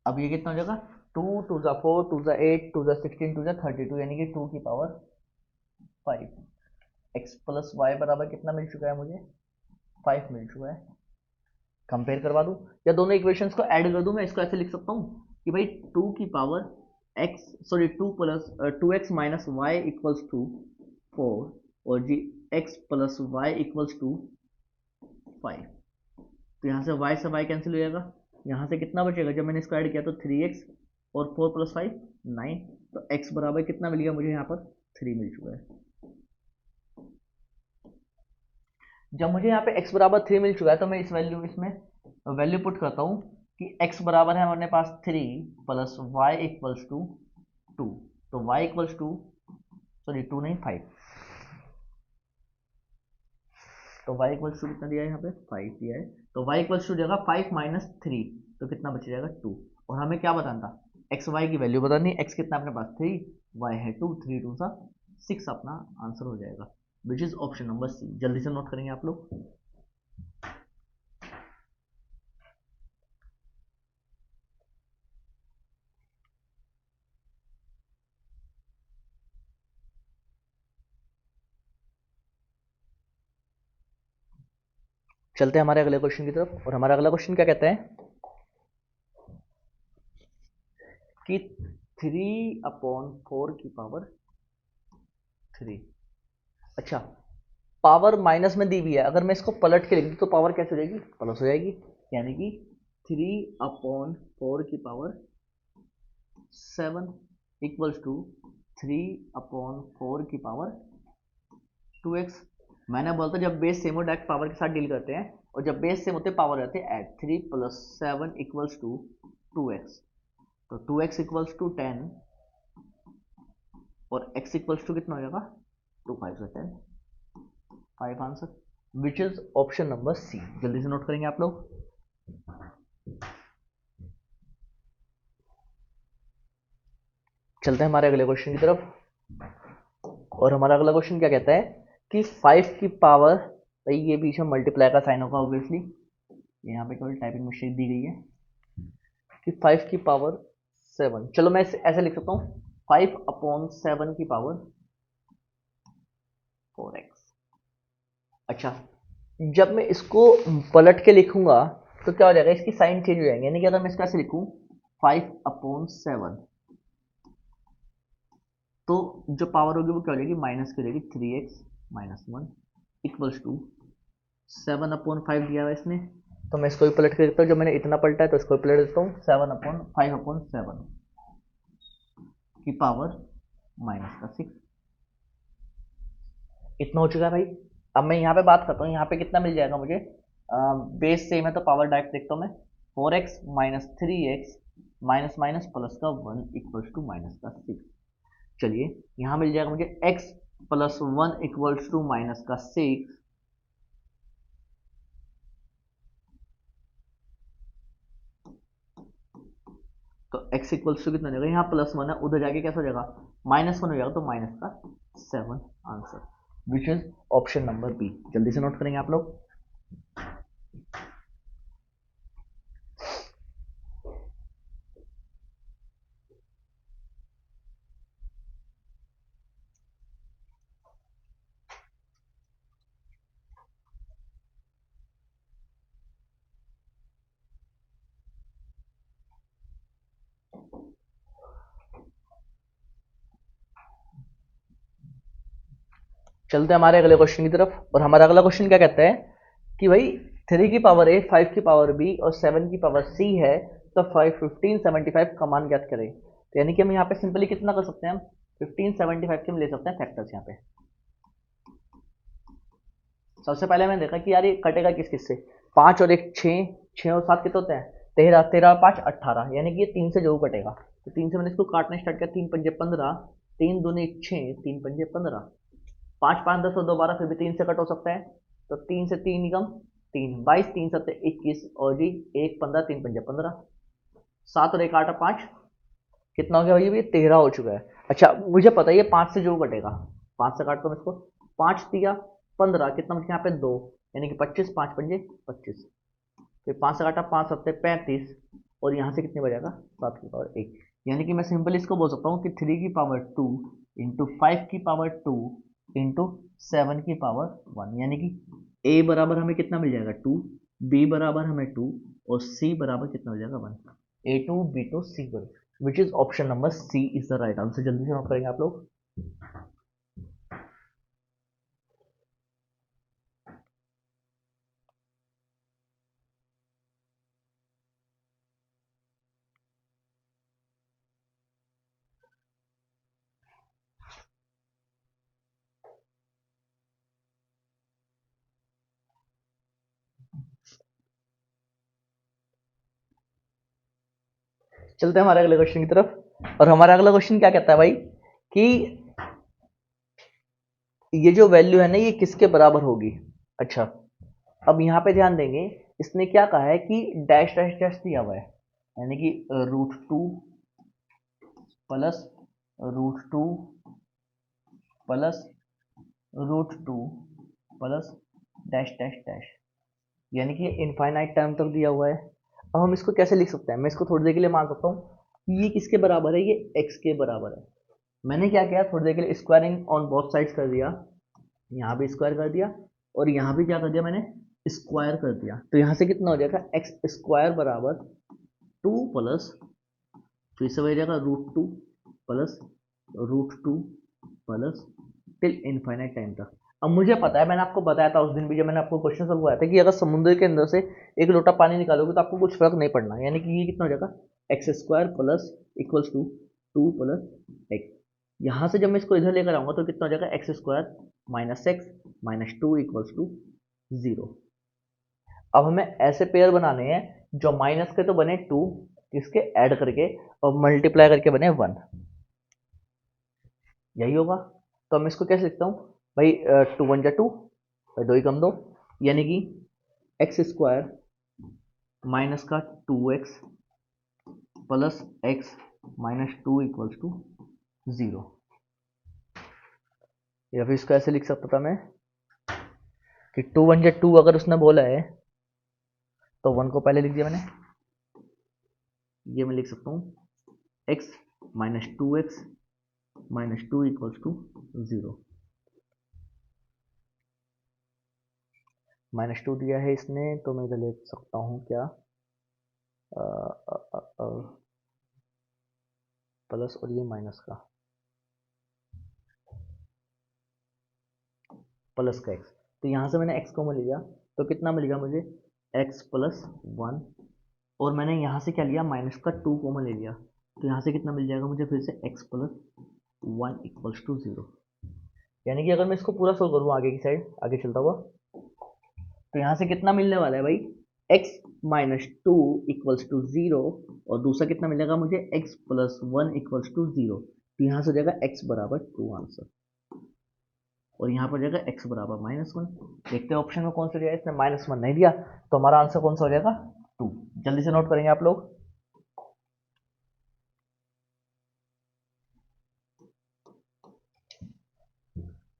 अब ये कितना हो जाएगा, 2 2 ज़ा 4 2 ज़ा 8 2 ज़ा 16 2 ज़ा 32, यानी कि 2 की पावर 5। x प्लस वाई बराबर कितना मिल चुका है मुझे, 5 मिल चुका है। कंपेयर करवा दूं या दोनों इक्वेशंस को ऐड कर दूं? मैं इसको ऐसे लिख सकता हूं कि भाई 2 की power to x minus y equals to 4 और जी x plus y equals to 5। तो यहाँ से y से y कैंसिल हो जाएगा, यहाँ से कितना बचेगा, जब मैंने इसको ऐड किया तो 3x और 4 प्लस 5 9। तो x बराबर कितना मिल गया मुझे, यहाँ पर 3 मिल चुका है। जब मुझे यहाँ पे x बराबर 3 मिल चुका है तो मैं इसमें वैल्यू पुट करता हूँ कि x बराबर है हमारे पास 3 प्लस वाई इक्वल्स टू 2। तो y इक्वल्स टू 2 नहीं 5। तो y इक्वल्स टू कितना दिया है, यहाँ पे 5 दिया है। तो y इक्वल्स टू जाएगा 5 माइनस 3, तो कितना बच जाएगा 2। और हमें क्या बताना था, एक्स वाई की वैल्यू बतानी। x कितना अपने पास 3, y है 2, 3 2 सा 6 अपना आंसर हो जाएगा, which is option number C. जल्दी से नोट करेंगे आप लोग। चलते हैं हमारे अगले क्वेश्चन की तरफ। और हमारा अगला क्वेश्चन क्या कहता है कि 3/4 की पावर 3। अच्छा, पावर माइनस में दी हुई है, अगर मैं इसको पलट के लिख दूँ तो पावर कैसे हो जाएगी, प्लस हो जाएगी। यानी कि 3/4 की पावर 7 इक्वल्स टू 3/4 की पावर 2x। मैंने बोलता जब बेस सेम हो डायरेक्ट पावर के साथ डील करते हैं, और जब बेस सेम होते हैं पावर रहते हैं add. 3 plus 7 equals to 2x। तो 2x इक्वल्स टू 10 और x इक्वल्स टू कितना हो जाएगा, 2 5 से 10, 5 answer, which is option number C. जल्दी से नोट करेंगे आप लोग। चलते हैं हमारे अगले क्वेश्चन की तरफ। और हमारा अगला क्वेश्चन क्या कहता है कि 5 की पावर, भाई ये बीच में मल्टीप्लाई का साइन होगा ऑब्वियसली, यहाँ पे केवल टाइपिंग मिस्टेक दी गई है, कि 5 की पावर 7। चलो मैं ऐसे लिख सकता हूँ 5/7 की पावर 4x। अच्छा, जब मैं इसको पलट के लिखूंगा तो क्या हो जाएगा, इसकी साइन चेंज हो जाएंगे। यानी कि अगर मैं इसको ऐसे लिखूं 5/7, तो जो पावर होगी वो क्या हो जाएगी, माइनस की हो जाएगी, 3x माइनस 1 इक्वल्स टू 7/5 दिया हुआ इसने। तो मैं इसको भी पलट के देता हूँ, जब मैंने इतना पलटा है तो इसको भी पलट देता हूँ, 7/5/7 की पावर माइनस का 6। इतना हो चुका है भाई। अब मैं यहाँ पे बात करता हूँ, यहाँ पे कितना मिल जाएगा मुझे, बेस सेम है तो पावर डायरेक्ट देखता हूँ मैं, 4x minus 3x minus minus plus का 1 इक्वल्स टू माइनस का 6। चलिए यहाँ मिल जाएगा मुझे x plus 1 equals to minus का 6। तो x इक्वल्स टू कितना हो जाएगा, यहाँ प्लस 1 है, उधर जाके कैसा हो जाएगा, -1 हो जाएगा, तो माइनस का 7 answer, which is option number B. जल्दी से नोट करेंगे आप लोग। चलते हैं हमारे अगले क्वेश्चन की तरफ। और हमारा अगला क्वेश्चन क्या कहता है कि भाई 3 की पावर ए, 5 की पावर बी और 7 की पावर सी है, तो 5 15 75 का मान ज्ञात करें। तो यानी कि हम यहाँ पे सिंपली कितना कर सकते हैं, हम 1575 के हम ले सकते हैं फैक्टर्स यहाँ पे। सबसे पहले मैंने देखा कि यार ये कटेगा किस किस से, 5 और 1 6, 6 और 7 कितने होते हैं 13, 13 और 5 18, यानी कि ये 3 से जरूर कटेगा। तो 3 से मैंने इसको काटना स्टार्ट किया, 3 पंजे 15, 3 दूनी 6, 3 पंजे 15, 5 5 10 और 2 12, फिर भी 3 से कट हो सकता है। तो 3 से 3 निकम 3, 22, 3 7 21 और जी 1 15, 3 पंजे 15, 7 और 1 8 5, कितना हो गया भाई, ये 13 हो चुका है। अच्छा मुझे पता है ये 5 से जो कटेगा, 5 से काटता हूँ इसको, 5 दिया 15, कितना बचा यहाँ पे 2, यानी कि 25, 5 पंजे 25, फिर 5 से काटा 5 सत्ते 35, और यहाँ से कितने बचेगा 7 की पावर 1, यानी कि मैं सिंपल इसको बोल सकता हूँ कि 3 की पावर 2 इंटू 5 की पावर 2 इंटू 7 की पावर 1, यानी कि a बराबर हमें कितना मिल जाएगा 2, b बराबर हमें 2 और c बराबर कितना हो जाएगा 1, a2 b2 c1, which is option number C is the right answer. जल्दी से नोट करेंगे आप लोग। चलते हैं हमारे अगले क्वेश्चन की तरफ, और हमारा अगला क्वेश्चन क्या कहता है भाई कि ये जो वैल्यू है ना ये किसके बराबर होगी। अच्छा अब यहाँ पे ध्यान देंगे, इसने क्या कहा है कि डैश डैश डैश दिया हुआ है, यानी कि √2 plus √2 plus √2 plus dash dash dash, यानी कि ये इनफाइनाइट टाइम तक दिया हुआ है। अब हम इसको कैसे लिख सकते हैं, मैं इसको थोड़ी देर के लिए मान सकता हूँ कि ये किसके बराबर है, ये x के बराबर है। मैंने क्या किया, थोड़ी देर के लिए स्क्वायरिंग ऑन बोथ साइड्स कर दिया, यहाँ भी स्क्वायर कर दिया और यहाँ भी क्या कर दिया मैंने स्क्वायर कर दिया। तो यहाँ से कितना हो जाएगा एक्स स्क्वायर बराबर 2 प्लस, फिर से हो जाएगा √2 plus √2 plus till infinite time तक। अब मुझे पता है, मैंने आपको बताया था उस दिन भी जब मैंने आपको क्वेश्चन सॉल्व कराया था कि अगर समुद्र के अंदर से एक लोटा पानी निकालोगे तो आपको कुछ फर्क नहीं पड़ना, यानी कि ये कितना हो जाएगा x square plus equals to 2 plus x. यहाँ से जब मैं इसको इधर लेकर आऊंगा तो कितना हो जाएगा x square minus x minus 2 equals to 0। अब हमें ऐसे पेयर बनाने हैं जो माइनस के तो बने 2, इसके ऐड करके और मल्टीप्लाई करके बने 1, यही होगा। तो मैं इसको कैसे लिखता हूँ भाई, 2 1 जा 2, 2 ही कम 2, यानी कि एक्स स्क्वायर माइनस का 2x plus x minus 2 equals to 0। या फिर इसको ऐसे लिख सकता था मैं कि 2 1 जा 2 अगर उसने बोला है तो 1 को पहले लिख दिया मैंने, ये मैं लिख सकता हूँ x minus 2x minus 2 equals to 0। Minus 2 दिया है इसने तो मैं इधर लिख सकता हूँ क्या, प्लस और ये माइनस का प्लस का x, तो यहाँ से मैंने x को ले लिया तो कितना मिलेगा मुझे x प्लस 1, और मैंने यहाँ से क्या लिया माइनस का 2 कॉमन ले लिया, तो यहाँ से कितना मिल जाएगा मुझे फिर से x प्लस 1 इक्वल्स टू 0। यानी कि अगर मैं इसको पूरा सोल्व करूँ आगे की साइड आगे चलता हुआ, तो यहाँ से कितना मिलने वाला है भाई x माइनस 2 इक्वल्स टू 0, और दूसरा कितना मिलेगा मुझे x प्लस 1 इक्वल्स टू 0। तो यहाँ से हो जाएगा x बराबर 2 आंसर, और यहाँ पर जाएगा x बराबर -1। देखते हैं ऑप्शन में कौन सा दिया है, इसने -1 नहीं दिया, तो हमारा आंसर कौन सा हो जाएगा 2। जल्दी से नोट करेंगे आप लोग।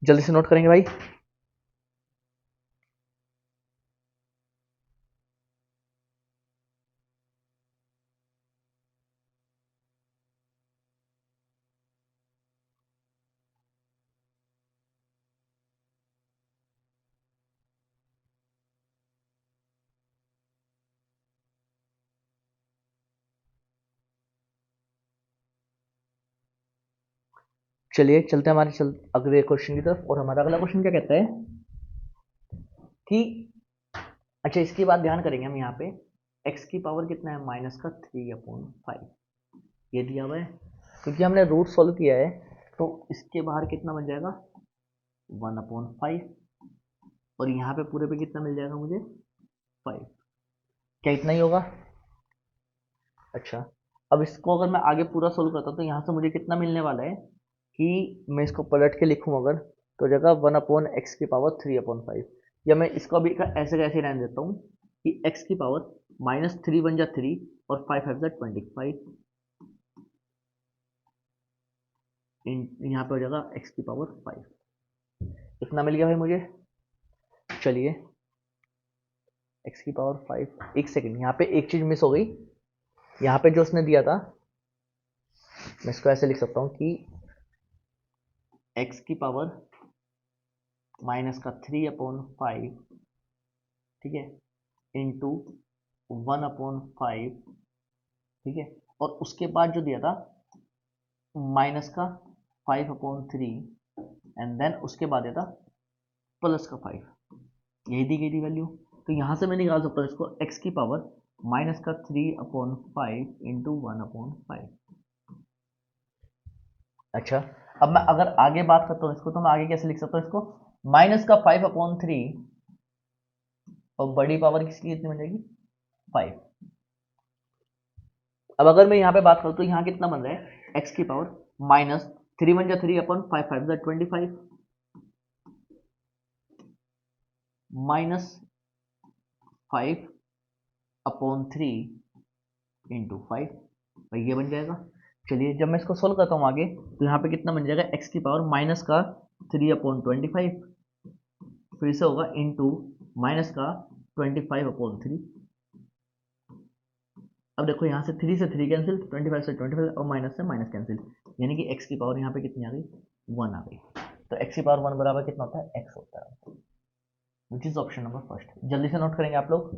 जल्दी से नोट करेंगे भाई। चलिए चलते हैं हमारे अगले क्वेश्चन की तरफ, और हमारा अगला क्वेश्चन क्या कहता है कि अच्छा इसकी बात ध्यान करेंगे हम यहाँ पे, x की पावर कितना है माइनस का 3/5 ये दिया हुआ है। क्योंकि हमने रूट सॉल्व किया है, तो इसके बाहर कितना बन जाएगा 1/5, और यहाँ पे पूरे पे कितना मिल जाएगा मुझे 5। क्या इतना ही होगा? अच्छा, अब इसको अगर मैं आगे पूरा सोल्व करता हूँ तो यहाँ से मुझे कितना मिलने वाला है कि मैं इसको पलट के लिखूँ अगर, तो जगह 1/x⁵, या मैं इसको अभी ऐसे कैसे रहने देता हूँ कि x की पावर -3 बन जा 3 और 5 5 25, यहाँ पे हो जाएगा x⁵। इतना मिल गया भाई मुझे। चलिए x⁵, एक सेकेंड, यहाँ पे एक चीज मिस हो गई। यहाँ पे जो उसने दिया था, मैं इसको ऐसे लिख सकता हूँ कि x⁵ -3/5, ठीक है, इंटू 1/5, ठीक है, और उसके बाद जो दिया था -5/3, एंड देन उसके बाद दिया था +5, यही दी गई थी वैल्यू। तो यहाँ से मैं निकाल सकता हूँ इसको x⁵ -3/5 इंटू 1/5। अच्छा, अब मैं अगर आगे बात करता हूँ इसको, तो मैं आगे कैसे लिख सकता हूँ इसको, -5/3, और बड़ी पावर किसकी कितनी बन जाएगी 5। अब अगर मैं यहाँ पे बात करूँ तो यहाँ कितना बन रहा है x⁵ -3 बन जा 3/5, 5 5 25, -5/3 इंटू 5, भाई ये बन जाएगा। चलिए जब मैं इसको सोल्व करता हूँ आगे, तो यहाँ पे कितना बन जाएगा x⁵−3/25, फिर से होगा इंटू -25/3। अब देखो यहाँ से 3 से 3 कैंसिल, 25 से 25, और माइनस से माइनस कैंसिल, यानी कि x की पावर यहाँ पे कितनी आ गई 1 आ गई। तो x⁵ बराबर कितना होता है x होता है, विच इज ऑप्शन नंबर फर्स्ट। जल्दी से नोट करेंगे आप लोग।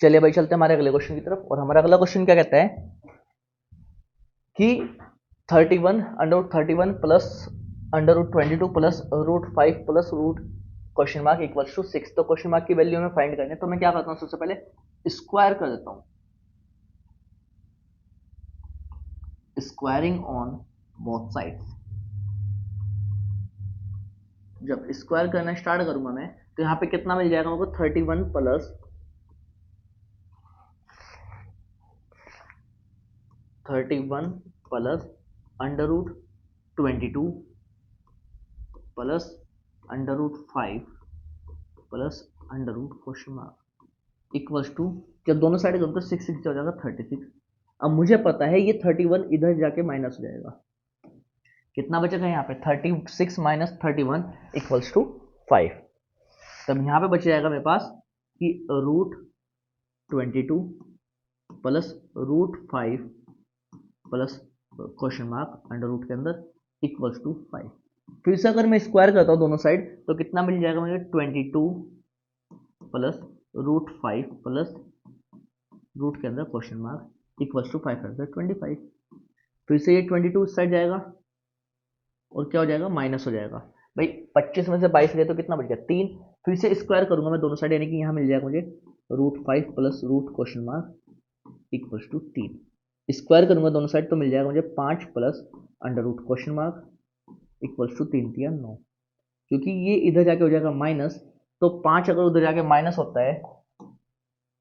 चलिए भाई चलते हैं हमारे अगले क्वेश्चन की तरफ, और हमारा अगला क्वेश्चन क्या कहता है कि 31 प्लस √22 प्लस √5 प्लस √(6) तो क्वेश्चन मार्क की वैल्यू में फाइंड करनी है। तो मैं क्या करता हूँ, सबसे पहले स्क्वायर कर देता हूँ, स्क्वायरिंग ऑन बोथ साइड्स। जब स्क्वायर करना स्टार्ट करूंगा मैं, तो यहाँ पे कितना मिल जाएगा मुझको 31 plus 22 plus √5 plus √() equals to, जब दोनों साइड करूँ तो 6 6 हो जाएगा 36। अब मुझे पता है ये 31 इधर जाके माइनस हो जाएगा, कितना बचेगा यहाँ पे 36 माइनस 31 इक्वल्स टू 5। तब यहाँ पे बच जाएगा मेरे पास कि √22 प्लस √5 प्लस () के अंदर इक्वल्स टू 5। फिर से अगर मैं स्क्वायर करता हूँ दोनों साइड, तो कितना मिल जाएगा मुझे 22 प्लस √5 प्लस रूट के अंदर () इक्वल्स टू 525। फिर से ये 22 इस साइड जाएगा और क्या हो जाएगा माइनस हो जाएगा। भाई 25 में से 22 गए तो कितना बच गया 3। फिर से स्क्वायर करूंगा मैं दोनों साइड, यानी कि यहाँ मिल जाएगा मुझे √5 प्लस () इक्वल्स टू 3। स्क्वायर करूंगा दोनों साइड तो मिल जाएगा मुझे 5 प्लस () इक्वल्स टू 3 3 9। क्योंकि ये इधर जाके हो जाएगा माइनस, तो 5 अगर उधर जाके माइनस होता है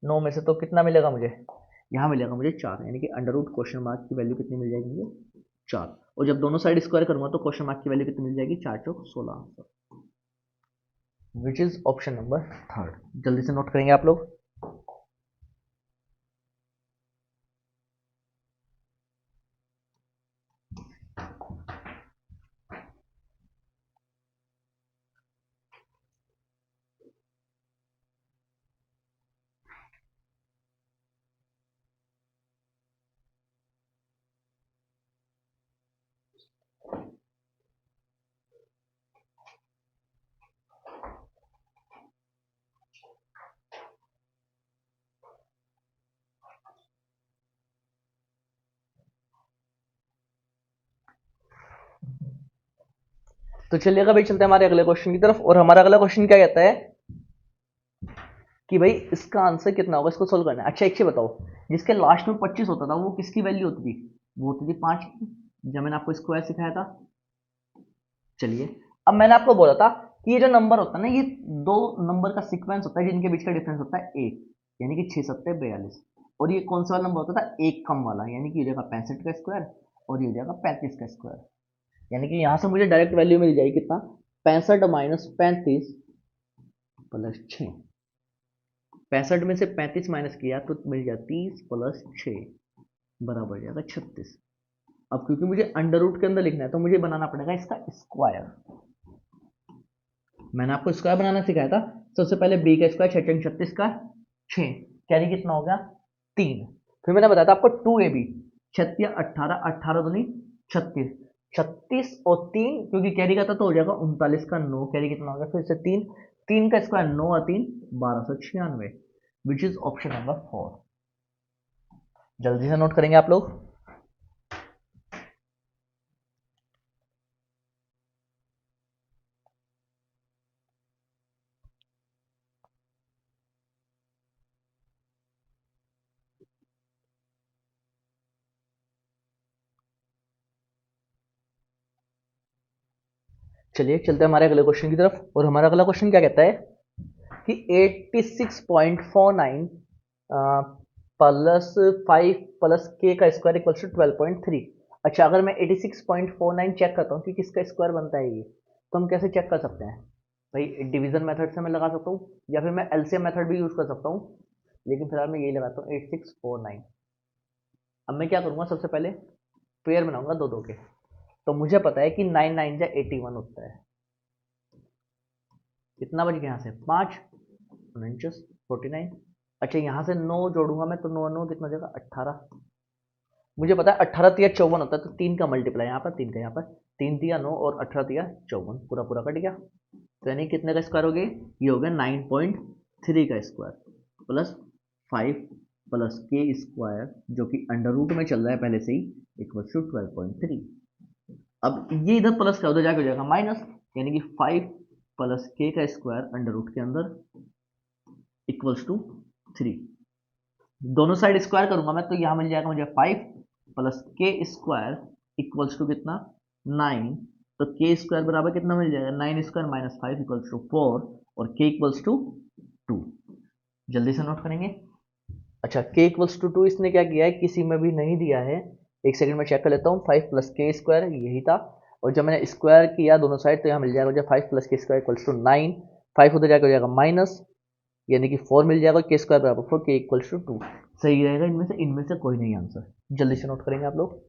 9 में से, तो कितना मिलेगा मुझे, यहाँ मिलेगा मुझे 4, यानी कि () की वैल्यू कितनी मिल जाएगी मुझे 4। और जब दोनों साइड स्क्वायर करूंगा तो () की वैल्यू कितनी मिल जाएगी 4 चौक 16 answer, which is option number third. जल्दी से नोट करेंगे आप लोग। तो चलिएगा भाई, चलते हैं हमारे अगले क्वेश्चन की तरफ। और हमारा अगला क्वेश्चन क्या कहता है कि भाई इसका आंसर कितना होगा, इसको सोल्व करना है। अच्छा एक चीज बताओ, जिसके लास्ट में 25 होता था वो किसकी वैल्यू होती थी? वो होती थी 5 की, जब मैंने आपको स्क्वायर सिखाया था। चलिए, अब मैंने आपको बोला था कि ये जो नंबर होता है ना, ये दो नंबर का सीक्वेंस होता है जिनके बीच का डिफरेंस होता है एक, यानी कि 6 7 42। और ये कौन सा वाला नंबर होता था? एक कम वाला, यानी कि ये जगह 65 का स्क्वायर और ये जगह 35 का स्क्वायर। यानी कि यहां से मुझे डायरेक्ट वैल्यू मिल जाएगी कितना? 65 माइनस 35 प्लस 6। 65 में से 35 माइनस किया तो मिल गया 30 प्लस 6 बराबर जाएगा 36। अब क्योंकि मुझे अंडर रूट के अंदर लिखना है तो मुझे बनाना पड़ेगा इसका स्क्वायर। मैंने आपको स्क्वायर बनाना सिखाया था। सबसे पहले बी का स्क्वायर 6 36 का 6, कैरी कितना हो गया? 3। फिर मैंने बताया था आपको 2ab 36 18 18 दूनी 36, 36 और 3 क्योंकि कैरी का था तो हो जाएगा 39 का 9, कैरी कितना हो गया फिर से 3, 3 का स्क्वायर 9 और 3 1296, विच इज ऑप्शन नंबर 4। जल्दी से नोट करेंगे आप लोग। चलिए चलते हैं हमारे अगले क्वेश्चन की तरफ। और हमारा अगला क्वेश्चन क्या कहता है कि 86.49 प्लस 5 प्लस के का स्क्वायर इक्वल्स टू 12.3। अच्छा, अगर मैं 86.49 चेक करता हूँ कि किसका स्क्वायर बनता है ये, तो हम कैसे चेक कर सकते हैं भाई? डिवीजन मेथड से मैं लगा सकता हूँ या फिर मैं एलसीएम मेथड भी यूज कर सकता हूँ, लेकिन फिलहाल मैं यही लगाता हूँ 8649। अब मैं क्या करूँगा, सबसे पहले पेयर बनाऊंगा दो दो के। तो मुझे पता है कि 9 9 जा 81 होता है। कितना बच गया यहाँ से? 5 49 49। अच्छा, यहाँ से 9 जोड़ूंगा मैं तो 9 9 कितना हो जाएगा? 18। मुझे पता है 18 तिया 54 होता है, तो 3 का मल्टीप्लाई यहाँ पर, 3 का यहाँ पर, 3 तिया 9 और 18 तिया 54, पूरा पूरा कट गया। तो यानी कितने का स्क्वायर हो गया? ये हो गया 9.3 का स्क्वायर प्लस 5 प्लस के स्क्वायर जो कि अंडर रूट में चल रहा है पहले से ही, इक्वल टू 12.3। अब ये इधर प्लस का उधर जाके हो जाएगा माइनस, यानी कि 5 प्लस के का स्क्वायर अंडर रूट के अंदर इक्वल्स टू 3। दोनों साइड स्क्वायर करूंगा मैं तो यहां मिल जाएगा मुझे 5 प्लस के स्क्वायर इक्वल्स टू कितना? 9। तो के स्क्वायर बराबर कितना मिल जाएगा? 9 स्क्वायर माइनस 5 इक्वल्स टू 4 और के इक्वल्स टू 2। जल्दी से नोट करेंगे। अच्छा, के इक्वल्स टू 2 इसने क्या किया है, किसी में भी नहीं दिया है। एक सेकंड में चेक कर लेता हूँ। 5 प्लस के स्क्वायर यही था, और जब मैंने स्क्वायर किया दोनों साइड तो यहाँ मिल जाएगा मुझे 5 प्लस के स्क्वायर इक्वल्स टू 9। 5 उधर जाकर हो जाएगा माइनस, यानी कि 4 मिल जाएगा, के स्क्वायर बराबर 4, के इक्वल्स टू 2। सही रहेगा इनमें से कोई नहीं आंसर। जल्दी से नोट करेंगे आप लोग।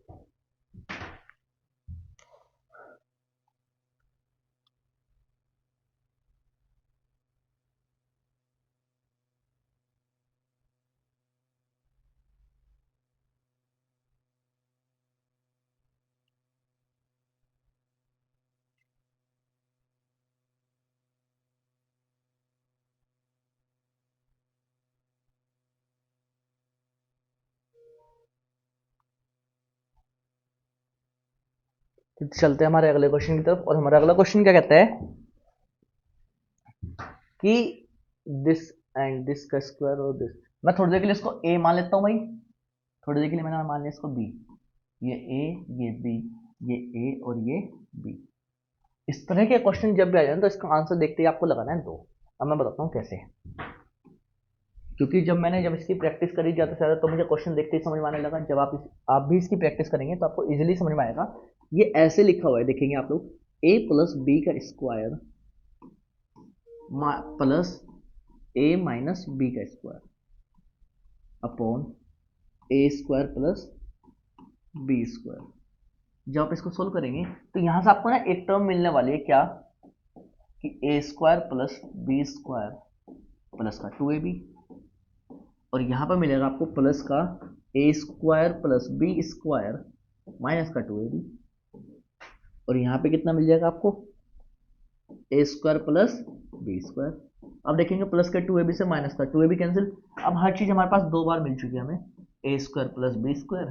तो चलते हैं हमारे अगले क्वेश्चन की तरफ। और हमारा अगला क्वेश्चन क्या कहता है कि दिस एंड दिस का स्क्वायर और दिस, मैं थोड़ी देर के लिए इसको ए मान लेता हूँ भाई। थोड़ी देर के लिए मैंने मान लिया इसको बी। ये ए, ये बी, ये ए और ये बी। इस तरह के क्वेश्चन जब भी आ जाए तो इसका आंसर देखते ही आपको लगाना है 2। अब मैं बताता हूँ कैसे। क्योंकि जब इसकी प्रैक्टिस करी ज़्यादा से ज़्यादा तो मुझे क्वेश्चन देखते ही समझ में आने लगा। जब आप भी इसकी प्रैक्टिस करेंगे तो आपको इजीली समझ में आएगा। ये ऐसे लिखा हुआ है, देखेंगे आप लोग, a प्लस बी का square plus a minus b का स्क्वायर अपॉन ए स्क्वायर प्लस बी स्क्वायर। जब आप इसको सोल्व करेंगे तो यहां से आपको ना एक टर्म मिलने वाली है, क्या कि A square plus B square plus का 2ab, और यहां पर मिलेगा आपको प्लस का A square plus B square minus का 2ab, और यहां पे कितना मिल जाएगा आपको? A square plus B square. अब देखेंगे प्लस का 2ab से माइनस का 2ab कैंसिल। अब हर चीज हमारे पास 2 बार मिल चुकी है हमें, A square plus B square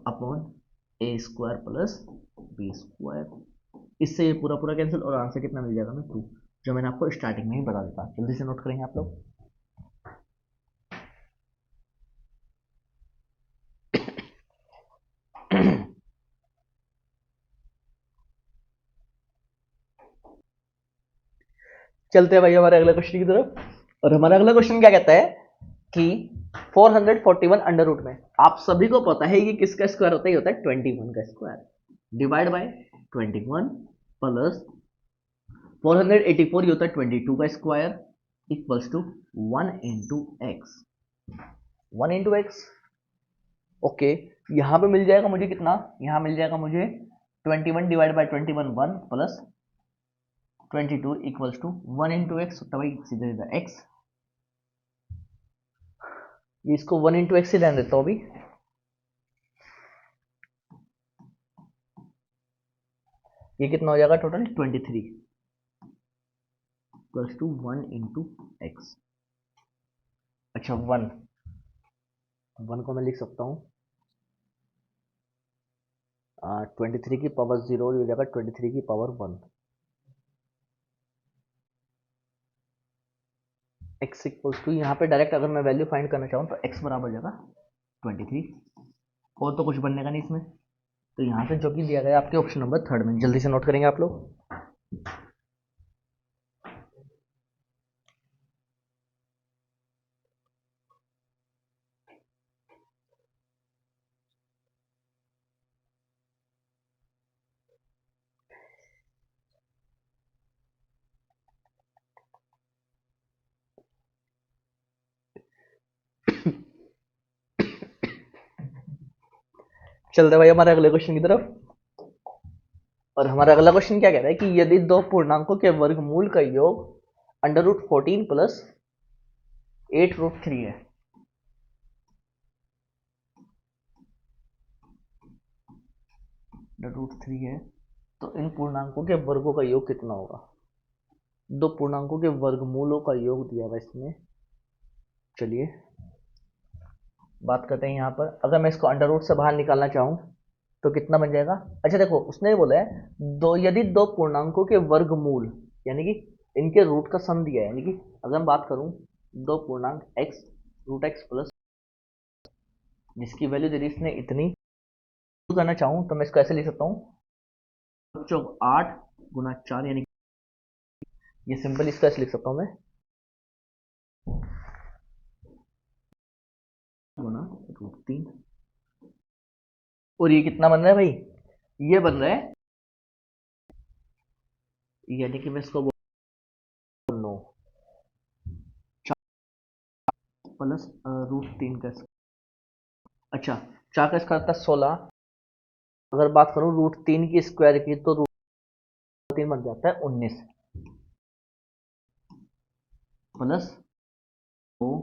upon A square plus B square इससे ये पूरा पूरा कैंसिल और आंसर कितना मिल जाएगा हमें 2, जो मैंने आपको स्टार्टिंग में ही बता देता। जल्दी से नोट करेंगे आप लोग। चलते हैं भाई हमारे अगले क्वेश्चन की तरफ। और हमारा अगला क्वेश्चन क्या कहता है कि 441 अंडर रूट में, आप सभी को पता है कि किसका स्क्वायर होता है, होता है 21 का स्क्वायर डिवाइड बाय 21 प्लस 484 ये होता है 22 का square equals to 1 into x. 1 into x, okay. यहां पे मिल जाएगा मुझे कितना, यहां मिल जाएगा मुझे 21 divide by 21 1 plus 22 equals to 1 into x होता है भाई सीधे सीधा एक्स। ये इसको 1 इंटू एक्स से रहने देता हूं अभी। ये कितना हो जाएगा total 23 equals to 1 into x. अच्छा 1 को मैं लिख सकता हूँ 23 की पावर 0 हो जाएगा 23 की पावर 1। x इक्वल्स टू, यहाँ पे डायरेक्ट अगर मैं वैल्यू फाइंड करना चाहूँ तो x बराबर हो जाएगा 23, और तो कुछ बनने का नहीं इसमें। तो यहाँ पे जो कि दिया गया आपके ऑप्शन नंबर 3 में, जल्दी से नोट करेंगे आप लोग। चलते भाई हमारे अगले क्वेश्चन की तरफ। और हमारा अगला क्वेश्चन क्या कह रहा है कि यदि दो पूर्णांकों के वर्गमूल का योग अंडर रूट 14 प्लस 8 रूट 3 है, अंडर रूट 3 है, तो इन पूर्णांकों के वर्गों का योग कितना होगा। दो पूर्णांकों के वर्गमूलों का योग दिया हुआ इसमें। चलिए बात करते हैं। यहाँ पर अगर मैं इसको अंडर रूट से बाहर निकालना चाहूँ तो कितना बन जाएगा। अच्छा देखो उसने ये बोला है दो, यदि दो पूर्णांकों के वर्गमूल यानी कि इनके रूट का सम दिया है, यानी कि अगर मैं बात करूँ दो पूर्णांक x रूट एक्स प्लस जिसकी वैल्यू दे दी इसने इतनी, करना चाहूँ तो मैं इसको ऐसे लिख सकता हूँ 8 गुना 4, यानी ये सिंपल इसको ऐसे लिख सकता हूँ मैं गुना रूट 3। और ये कितना बन रहा है भाई, ये बन रहा है, यानी कि मैं इसको बोल 9 प्लस रूट 3 का। अच्छा 4 का स्क्वायर था 16, अगर बात करूं रूट 3 की स्क्वायर की तो रूट 3 बन जाता है 19 प्लस 2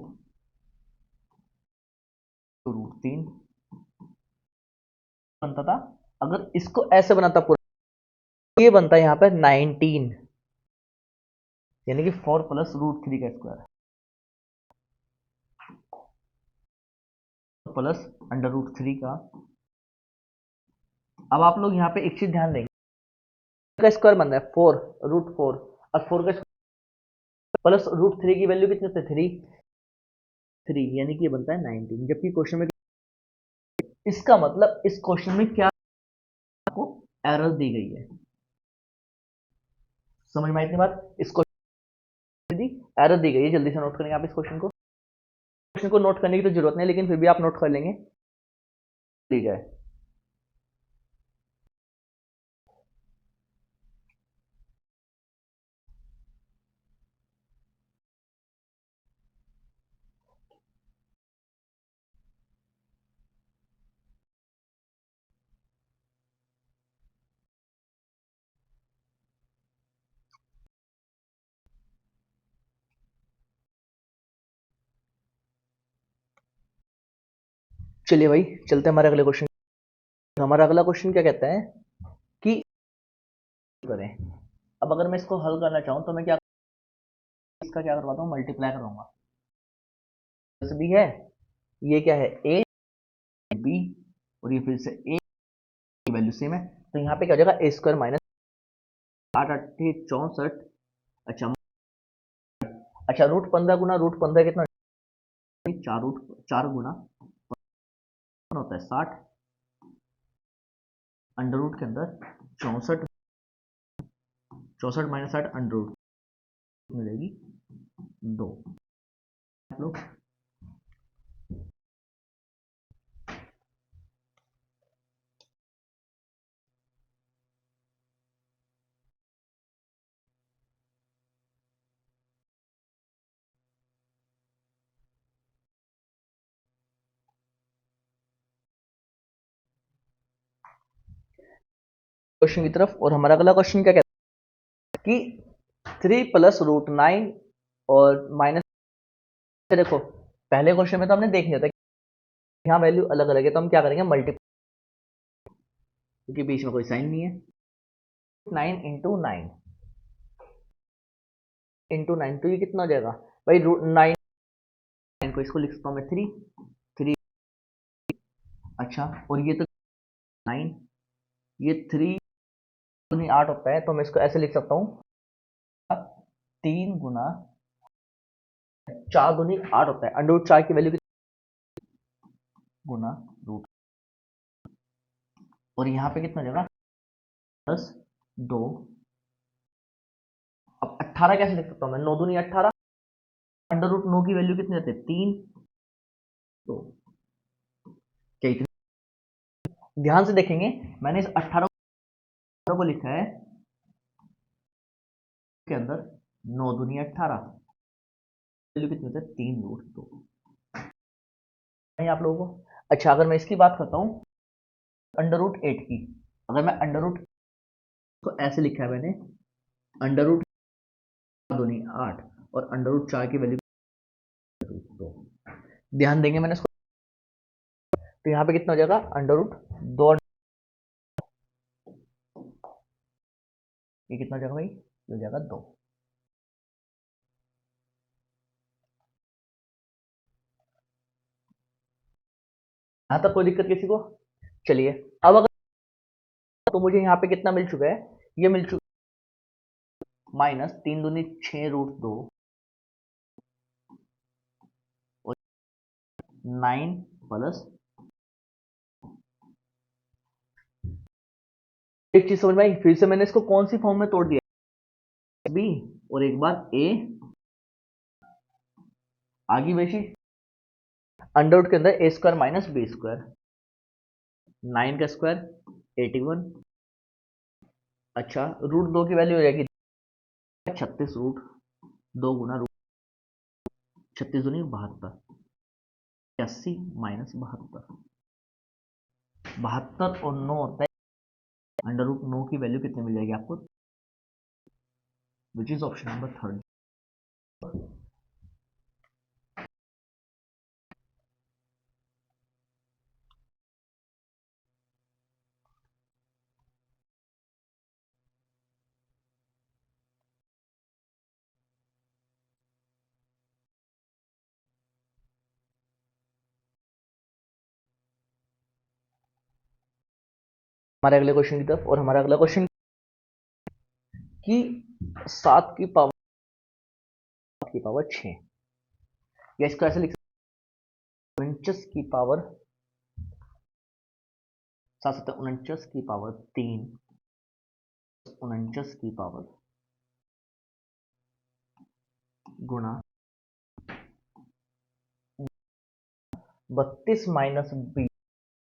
रूट 3 बनता था। अगर इसको ऐसे बनाता पूरा, ये बनता है यहाँ पे 19, यानी कि 4 प्लस रूट 3 का स्क्वायर प्लस अंडर रूट 3 का। अब आप लोग यहाँ पे एक चीज ध्यान देंगे, का स्क्वायर बन रहा है 4 रूट 4 और 4 का प्लस रूट 3 की वैल्यू कितनी होती है 3, यानी कि ये बनता है 19। जबकि क्वेश्चन में, इसका मतलब इस क्वेश्चन में क्या आपको एरर दी गई है, समझ में आई इतनी बात। इस क्वेश्चन दी एरर दी गई है, जल्दी से नोट करेंगे आप इस क्वेश्चन को नोट करने की तो जरूरत नहीं, लेकिन फिर भी आप नोट कर लेंगे दी जाए। चलिए भाई चलते हैं हमारे अगले क्वेश्चन। हमारा अगला क्वेश्चन क्या कहता है कि करें। अब अगर मैं इसको हल करना चाहूं तो मैं क्या, इसका क्या करवाता हूँ मल्टीप्लाई करूंगा, भी है ये क्या है ए बी और ये फिर से ए की वैल्यू सेम है, तो यहाँ पे क्या हो जाएगा ए स्क्वायर माइनस 8 8 64। अच्छा अच्छा, √15 गुना √15 कितना? 4 होता है 60, अंडर रूट के अंदर 64, 64 माइनस 60 अंडर रूट मिलेगी 2। लोग क्वेश्चन की तरफ, और हमारा अगला क्वेश्चन क्या कहता है कि 3 प्लस √9 और माइनस, देखो पहले क्वेश्चन में तो हमने देख लिया था कि यहाँ वैल्यू अलग अलग है, तो हम क्या करेंगे मल्टीप्लाई, क्योंकि बीच में कोई साइन नहीं है। 9 इंटू 9 इंटू 9, तो ये कितना हो जाएगा भाई? √9 को इसको लिख सकता हूँ मैं 3 3। अच्छा, और ये तो 9, ये 3 दूनी 8 होता है, तो मैं इसको ऐसे लिख सकता हूँ 3 गुना 4 दूनी 8 होता है, अंडर रूट 4 की वैल्यू गुना रूट, और यहाँ पे कितना हो जाएगा +2। अब 18 कैसे लिख सकता हूँ मैं? 9 दूनी 18, अंडर रूट 9 की वैल्यू कितनी आती है? 3। तो क्या ध्यान से देखेंगे, मैंने इस 18 को लिखा है के अंदर 9 दूनी 18, वैल्यू कितनी होती है? 3√2 आप लोगों को। अच्छा, अगर मैं इसकी बात करता हूँ अंडर रूट 8 की, अगर मैं अंडर रूट को ऐसे लिखा है मैंने, अंडर रूट दूनी 8 और अंडर रूट 4 की वैल्यू 2, ध्यान देंगे मैंने इसको, तो यहाँ पे कितना हो जाएगा? अंडर रूट 2, ये कितना हो जाएगा भाई? ये हो जाएगा 2। यहाँ तक कोई दिक्कत किसी को? चलिए, अब अगर तो मुझे यहाँ पे कितना मिल चुका है? ये मिल चुका -3 दूनी 6√2 और 9 प्लस, एक चीज समझ में आई? फिर से मैंने इसको कौन सी फॉर्म में तोड़ दिया? बी, और एक बार ए, आगे वैसी अंडर रूट के अंदर a² माइनस b², 9 का स्क्वायर 81। अच्छा, √2 की वैल्यू हो जाएगी 36, रूट 2 गुना रूट 36 दूनी 72, 80 माइनस 72, 72 और 9 होता है, अंडर रूट 9 की वैल्यू कितनी मिल जाएगी आपको? विच इज ऑप्शन नंबर 3। हमारे अगले क्वेश्चन की तरफ, और हमारा अगला क्वेश्चन कि 7 की पावर 6, या इसको ऐसे लिख सकते हैं 49 की पावर 7 49 की पावर 3, 49 की पावर गुणा 32 माइनस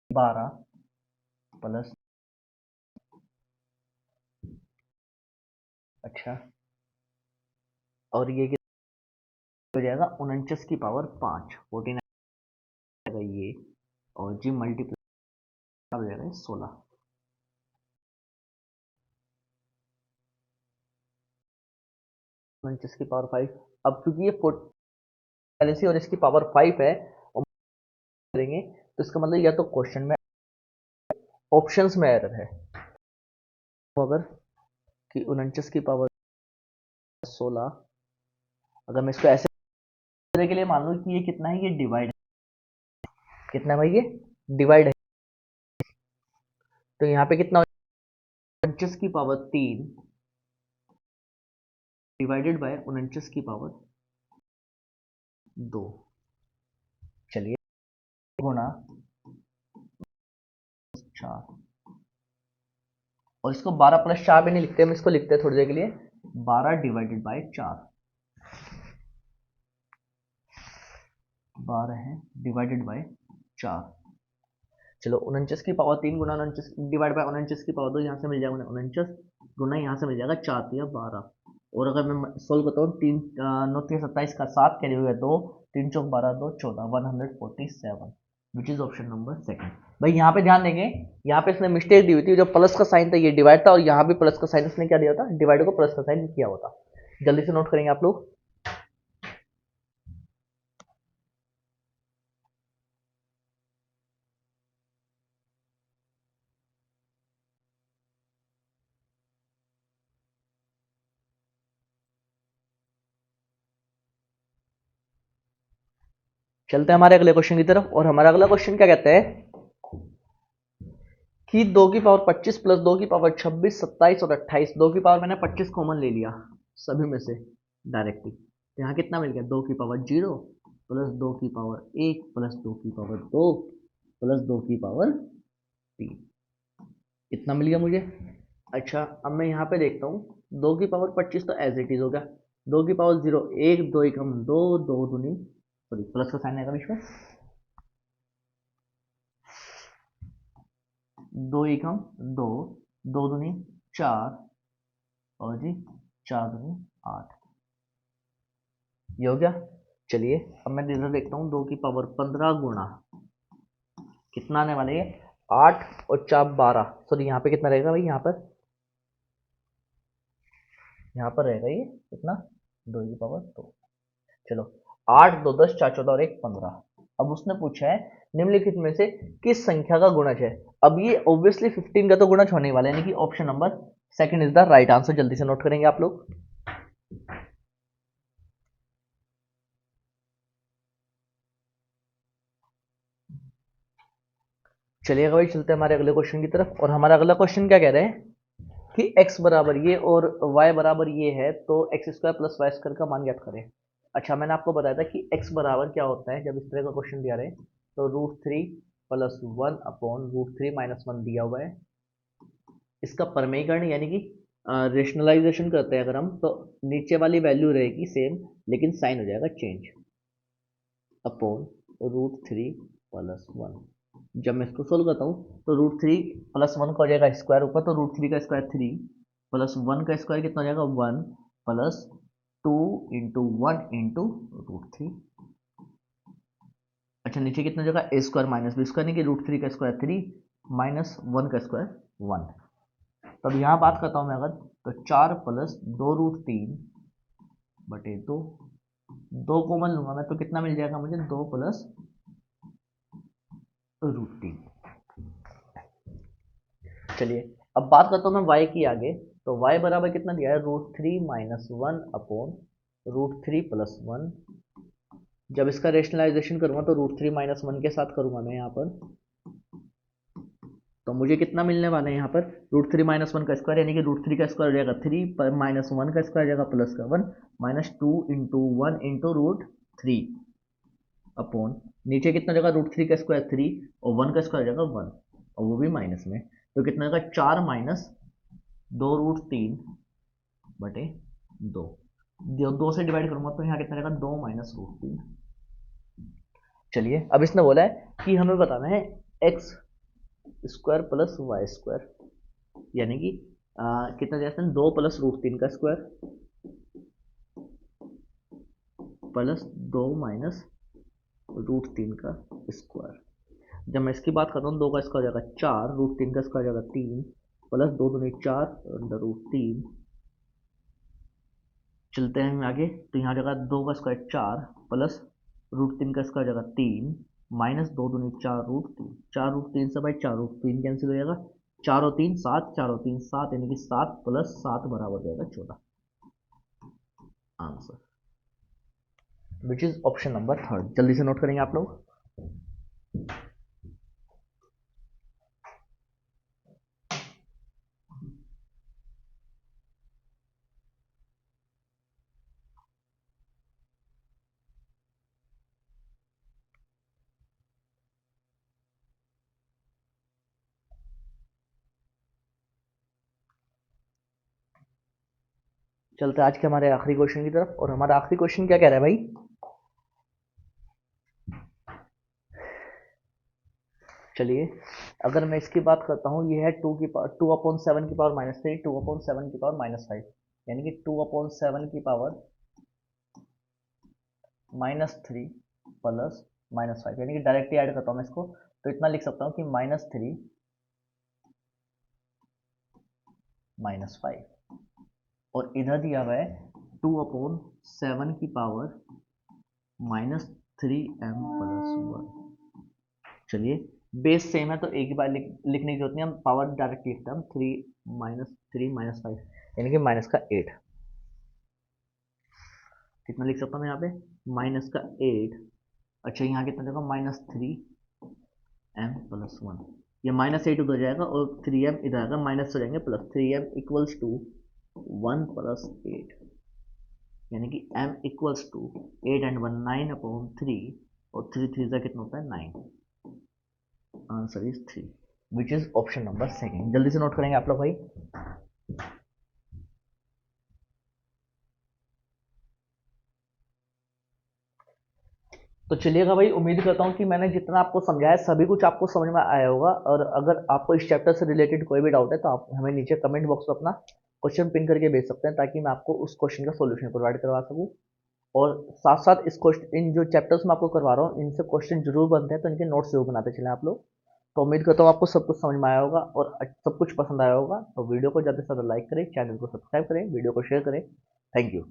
12 प्लस, अच्छा, और ये हो जाएगा 49 की पावर 5, 49 ये, और जी मल्टीप्लाई हो जाएगा 16, 49 की पावर 5। अब क्योंकि ये पहले से और इसकी पावर 5 है, और करेंगे तो इसका मतलब या तो क्वेश्चन में ऑप्शंस में एरर है, तो अगर कि 49 की पावर 16, अगर मैं इसको ऐसे के लिए मान लूँ कि ये कितना है? ये डिवाइड है, कितना है भाई? ये डिवाइड है, तो यहाँ पे कितना? 49 की पावर 3 डिवाइडेड बाय 49 की पावर 2। चलिए, गुणा 4, और इसको 12 प्लस 4 भी नहीं लिखते हम, इसको लिखते हैं थोड़ी देर के लिए 12 डिवाइडेड बाय 4। 12 है डिवाइडेड बाय 4। चलो 49 की पावर 3 गुना 49 डिवाइड बाय 49 की पावर 2, यहाँ से मिल जाएगा 49 गुना यहाँ से मिल जाएगा 4 तिया 12। और अगर मैं सोल्व करता हूँ 3 9 तिया 27 का 7 कैरी हुआ 2, 3 चौक 12 2 14 147, विच इज ऑप्शन नंबर सेकंड। भाई यहाँ पे ध्यान देंगे, यहाँ पे इसने मिस्टेक दी हुई थी, जो प्लस का साइन था ये डिवाइड था, और यहाँ भी प्लस का साइन इसने क्या दिया था, डिवाइड को प्लस का साइन किया होता। जल्दी से नोट करेंगे आप लोग। चलते हैं हमारे अगले क्वेश्चन की तरफ, और हमारा अगला क्वेश्चन क्या कहता है कि 2 की पावर 25 प्लस 2 की पावर 26 27 और 28, 2 की पावर मैंने 25 कॉमन ले लिया सभी में से डायरेक्टली, तो यहाँ कितना मिल गया 2 की पावर 0 प्लस 2 की पावर 1 प्लस 2 की पावर 2 प्लस 2 की पावर 3, इतना मिल गया मुझे। अच्छा, अब मैं यहाँ पे देखता हूँ 2 की पावर 25 तो एज इट इज हो गया, 2 की पावर 0 1 2 एकम 2 2 दूनी, सॉरी प्लस का साइन आएगा बीच में, 2 एकम 2 2 दूनी 4 और जी 4 दूनी 8, ये हो गया। चलिए अब मैं इधर देखता हूँ 2 की पावर 15 गुणा कितना आने वाले है 8 और 4 12, सॉरी यहाँ पे कितना रहेगा भाई, यहाँ पर रहेगा ये कितना 2 की पावर 2। चलो 8 2 10 4 14 और 1 15। अब उसने पूछा है निम्नलिखित में से किस संख्या का गुणज है। अब ये ऑब्वियसली 15 का तो गुणज होने वाला है, यानी कि option number second is the right answer. जल्दी से नोट करेंगे आप लोग। चलिए भाई चलते हैं हमारे अगले क्वेश्चन की तरफ, और हमारा अगला क्वेश्चन क्या कह रहे हैं कि x बराबर ये और y बराबर ये है, तो x square plus y square का मान ज्ञात करें। अच्छा, मैंने आपको बताया था कि x बराबर क्या होता है जब इस तरह का क्वेश्चन दिया रहे, तो √3 प्लस 1 अपॉन √3 माइनस 1 दिया हुआ है। इसका परमेयीकरण यानी कि रेशनलाइजेशन करते हैं अगर हम, तो नीचे वाली वैल्यू रहेगी सेम लेकिन साइन हो जाएगा चेंज, अपॉन √3 प्लस 1। जब मैं इसको सोल्व करता हूँ तो √3 प्लस 1 का हो जाएगा स्क्वायर ऊपर, तो √3 का स्क्वायर 3 प्लस 1 का स्क्वायर कितना हो जाएगा 1 प्लस 2 इंटू 1 इंटू √3। अच्छा, नीचे कितना हो जाएगा a square minus b square, नहीं कि √3 का स्क्वायर 3 माइनस 1 का स्क्वायर 1। तब यहाँ बात करता हूँ मैं अगर, तो 4 प्लस 2 √3 बटे 2, 2 कॉमन लूंगा मैं तो कितना मिल जाएगा मुझे 2 प्लस √3। चलिए अब बात करता हूँ मैं y की आगे, तो y बराबर कितना दिया है √3 माइनस 1 अपॉन √3 प्लस 1। जब इसका रेशनलाइजेशन करूंगा तो √3 माइनस 1 के साथ करूंगा मैं यहाँ पर, तो मुझे कितना मिलने वाला है यहाँ पर √3 माइनस 1 का स्क्वायर, यानी कि √3 का स्क्वायर हो जाएगा 3 पर माइनस 1 का स्क्वायर हो जाएगा प्लस का 1 माइनस 2 इंटू 1 इंटू √3 अपॉन नीचे कितना हो जाएगा √3 का स्क्वायर 3 और 1 का स्क्वायर हो जाएगा 1 और वो भी माइनस में, तो कितना होगा 4 माइनस 2 √3 बटे 2, 2 से डिवाइड करूंगा तो यहाँ कितना रहेगा 2 माइनस √3। चलिए अब इसने बोला है कि हमें बताना है x square plus y square, यानी कि कितना जैसे 2 प्लस √3 का स्क्वायर प्लस 2 माइनस √3 का स्क्वायर। जब मैं इसकी बात करता हूँ 2 का स्क्वायर हो जाएगा 4, √3 का स्क्वायर हो जाएगा 3 प्लस 2 दूनी 4 √3। चलते हैं आगे, तो यहाँ जाएगा 2 का स्क्वायर 4 प्लस √3 का स्क्वायर जाएगा 3 माइनस 2 दूनी 4 √3, 4 √3 से भाई 4 √3 कैंसिल हो जाएगा, 4 और 3 7, 4 और 3 7, यानी कि 7 प्लस 7 बराबर हो जाएगा 14, answer which is option number third. जल्दी से नोट करेंगे आप लोग। चलते हैं आज के हमारे आखिरी क्वेश्चन की तरफ। और हमारा आखिरी क्वेश्चन क्या कह रहा है भाई? चलिए, अगर मैं इसकी बात करता हूँ, ये है 2/7 की पावर -3, 2/7 की पावर -5, यानी कि 2/7 की पावर -3 प्लस -5, यानी कि डायरेक्टली ऐड करता हूँ मैं इसको, तो इतना लिख सकता हूँ कि -3 -5, और इधर दिया हुआ है 2/7 की पावर -3m+1। चलिए, बेस सेम है तो एक ही बार लिखने की जरूरत नहीं, हम पावर डायरेक्ट लिखते हैं हम, 3 - 5, यानी कि माइनस का 8। कितना लिख सकता हूँ मैं यहाँ पे? -8। अच्छा, यहाँ कितना देखो, -3m+1। ये -8 उधर जाएगा और 3m इधर आएगा, माइनस हो जाएंगे प्लस, 3m इक्वल्स टू 1 + 8, यानी कि m इक्वल्स टू 8 and 1 9/3, और 3 3 का कितना होता है 9। Answer is 3, which is option number second. जल्दी से नोट करेंगे आप लोग भाई। तो चलिएगा भाई, उम्मीद करता हूँ कि मैंने जितना आपको समझाया सभी कुछ आपको समझ में आया होगा। और अगर आपको इस चैप्टर से रिलेटेड कोई भी डाउट है तो आप हमें नीचे कमेंट बॉक्स में अपना क्वेश्चन पिन करके भेज सकते हैं, ताकि मैं आपको उस क्वेश्चन का सोल्यूशन प्रोवाइड करवा सकूँ। और साथ साथ इस क्वेश्चन, इन जो चैप्टर्स मैं आपको करवा रहा हूँ, इनसे क्वेश्चन जरूर बनते हैं, तो इनके नोट्स जरूर बनाते चलें आप लोग। तो उम्मीद करता हूँ आपको सब कुछ समझ में आया होगा और सब कुछ पसंद आया होगा। तो वीडियो को ज़्यादा से ज़्यादा लाइक करें, चैनल को सब्सक्राइब करें, वीडियो को शेयर करें। Thank you.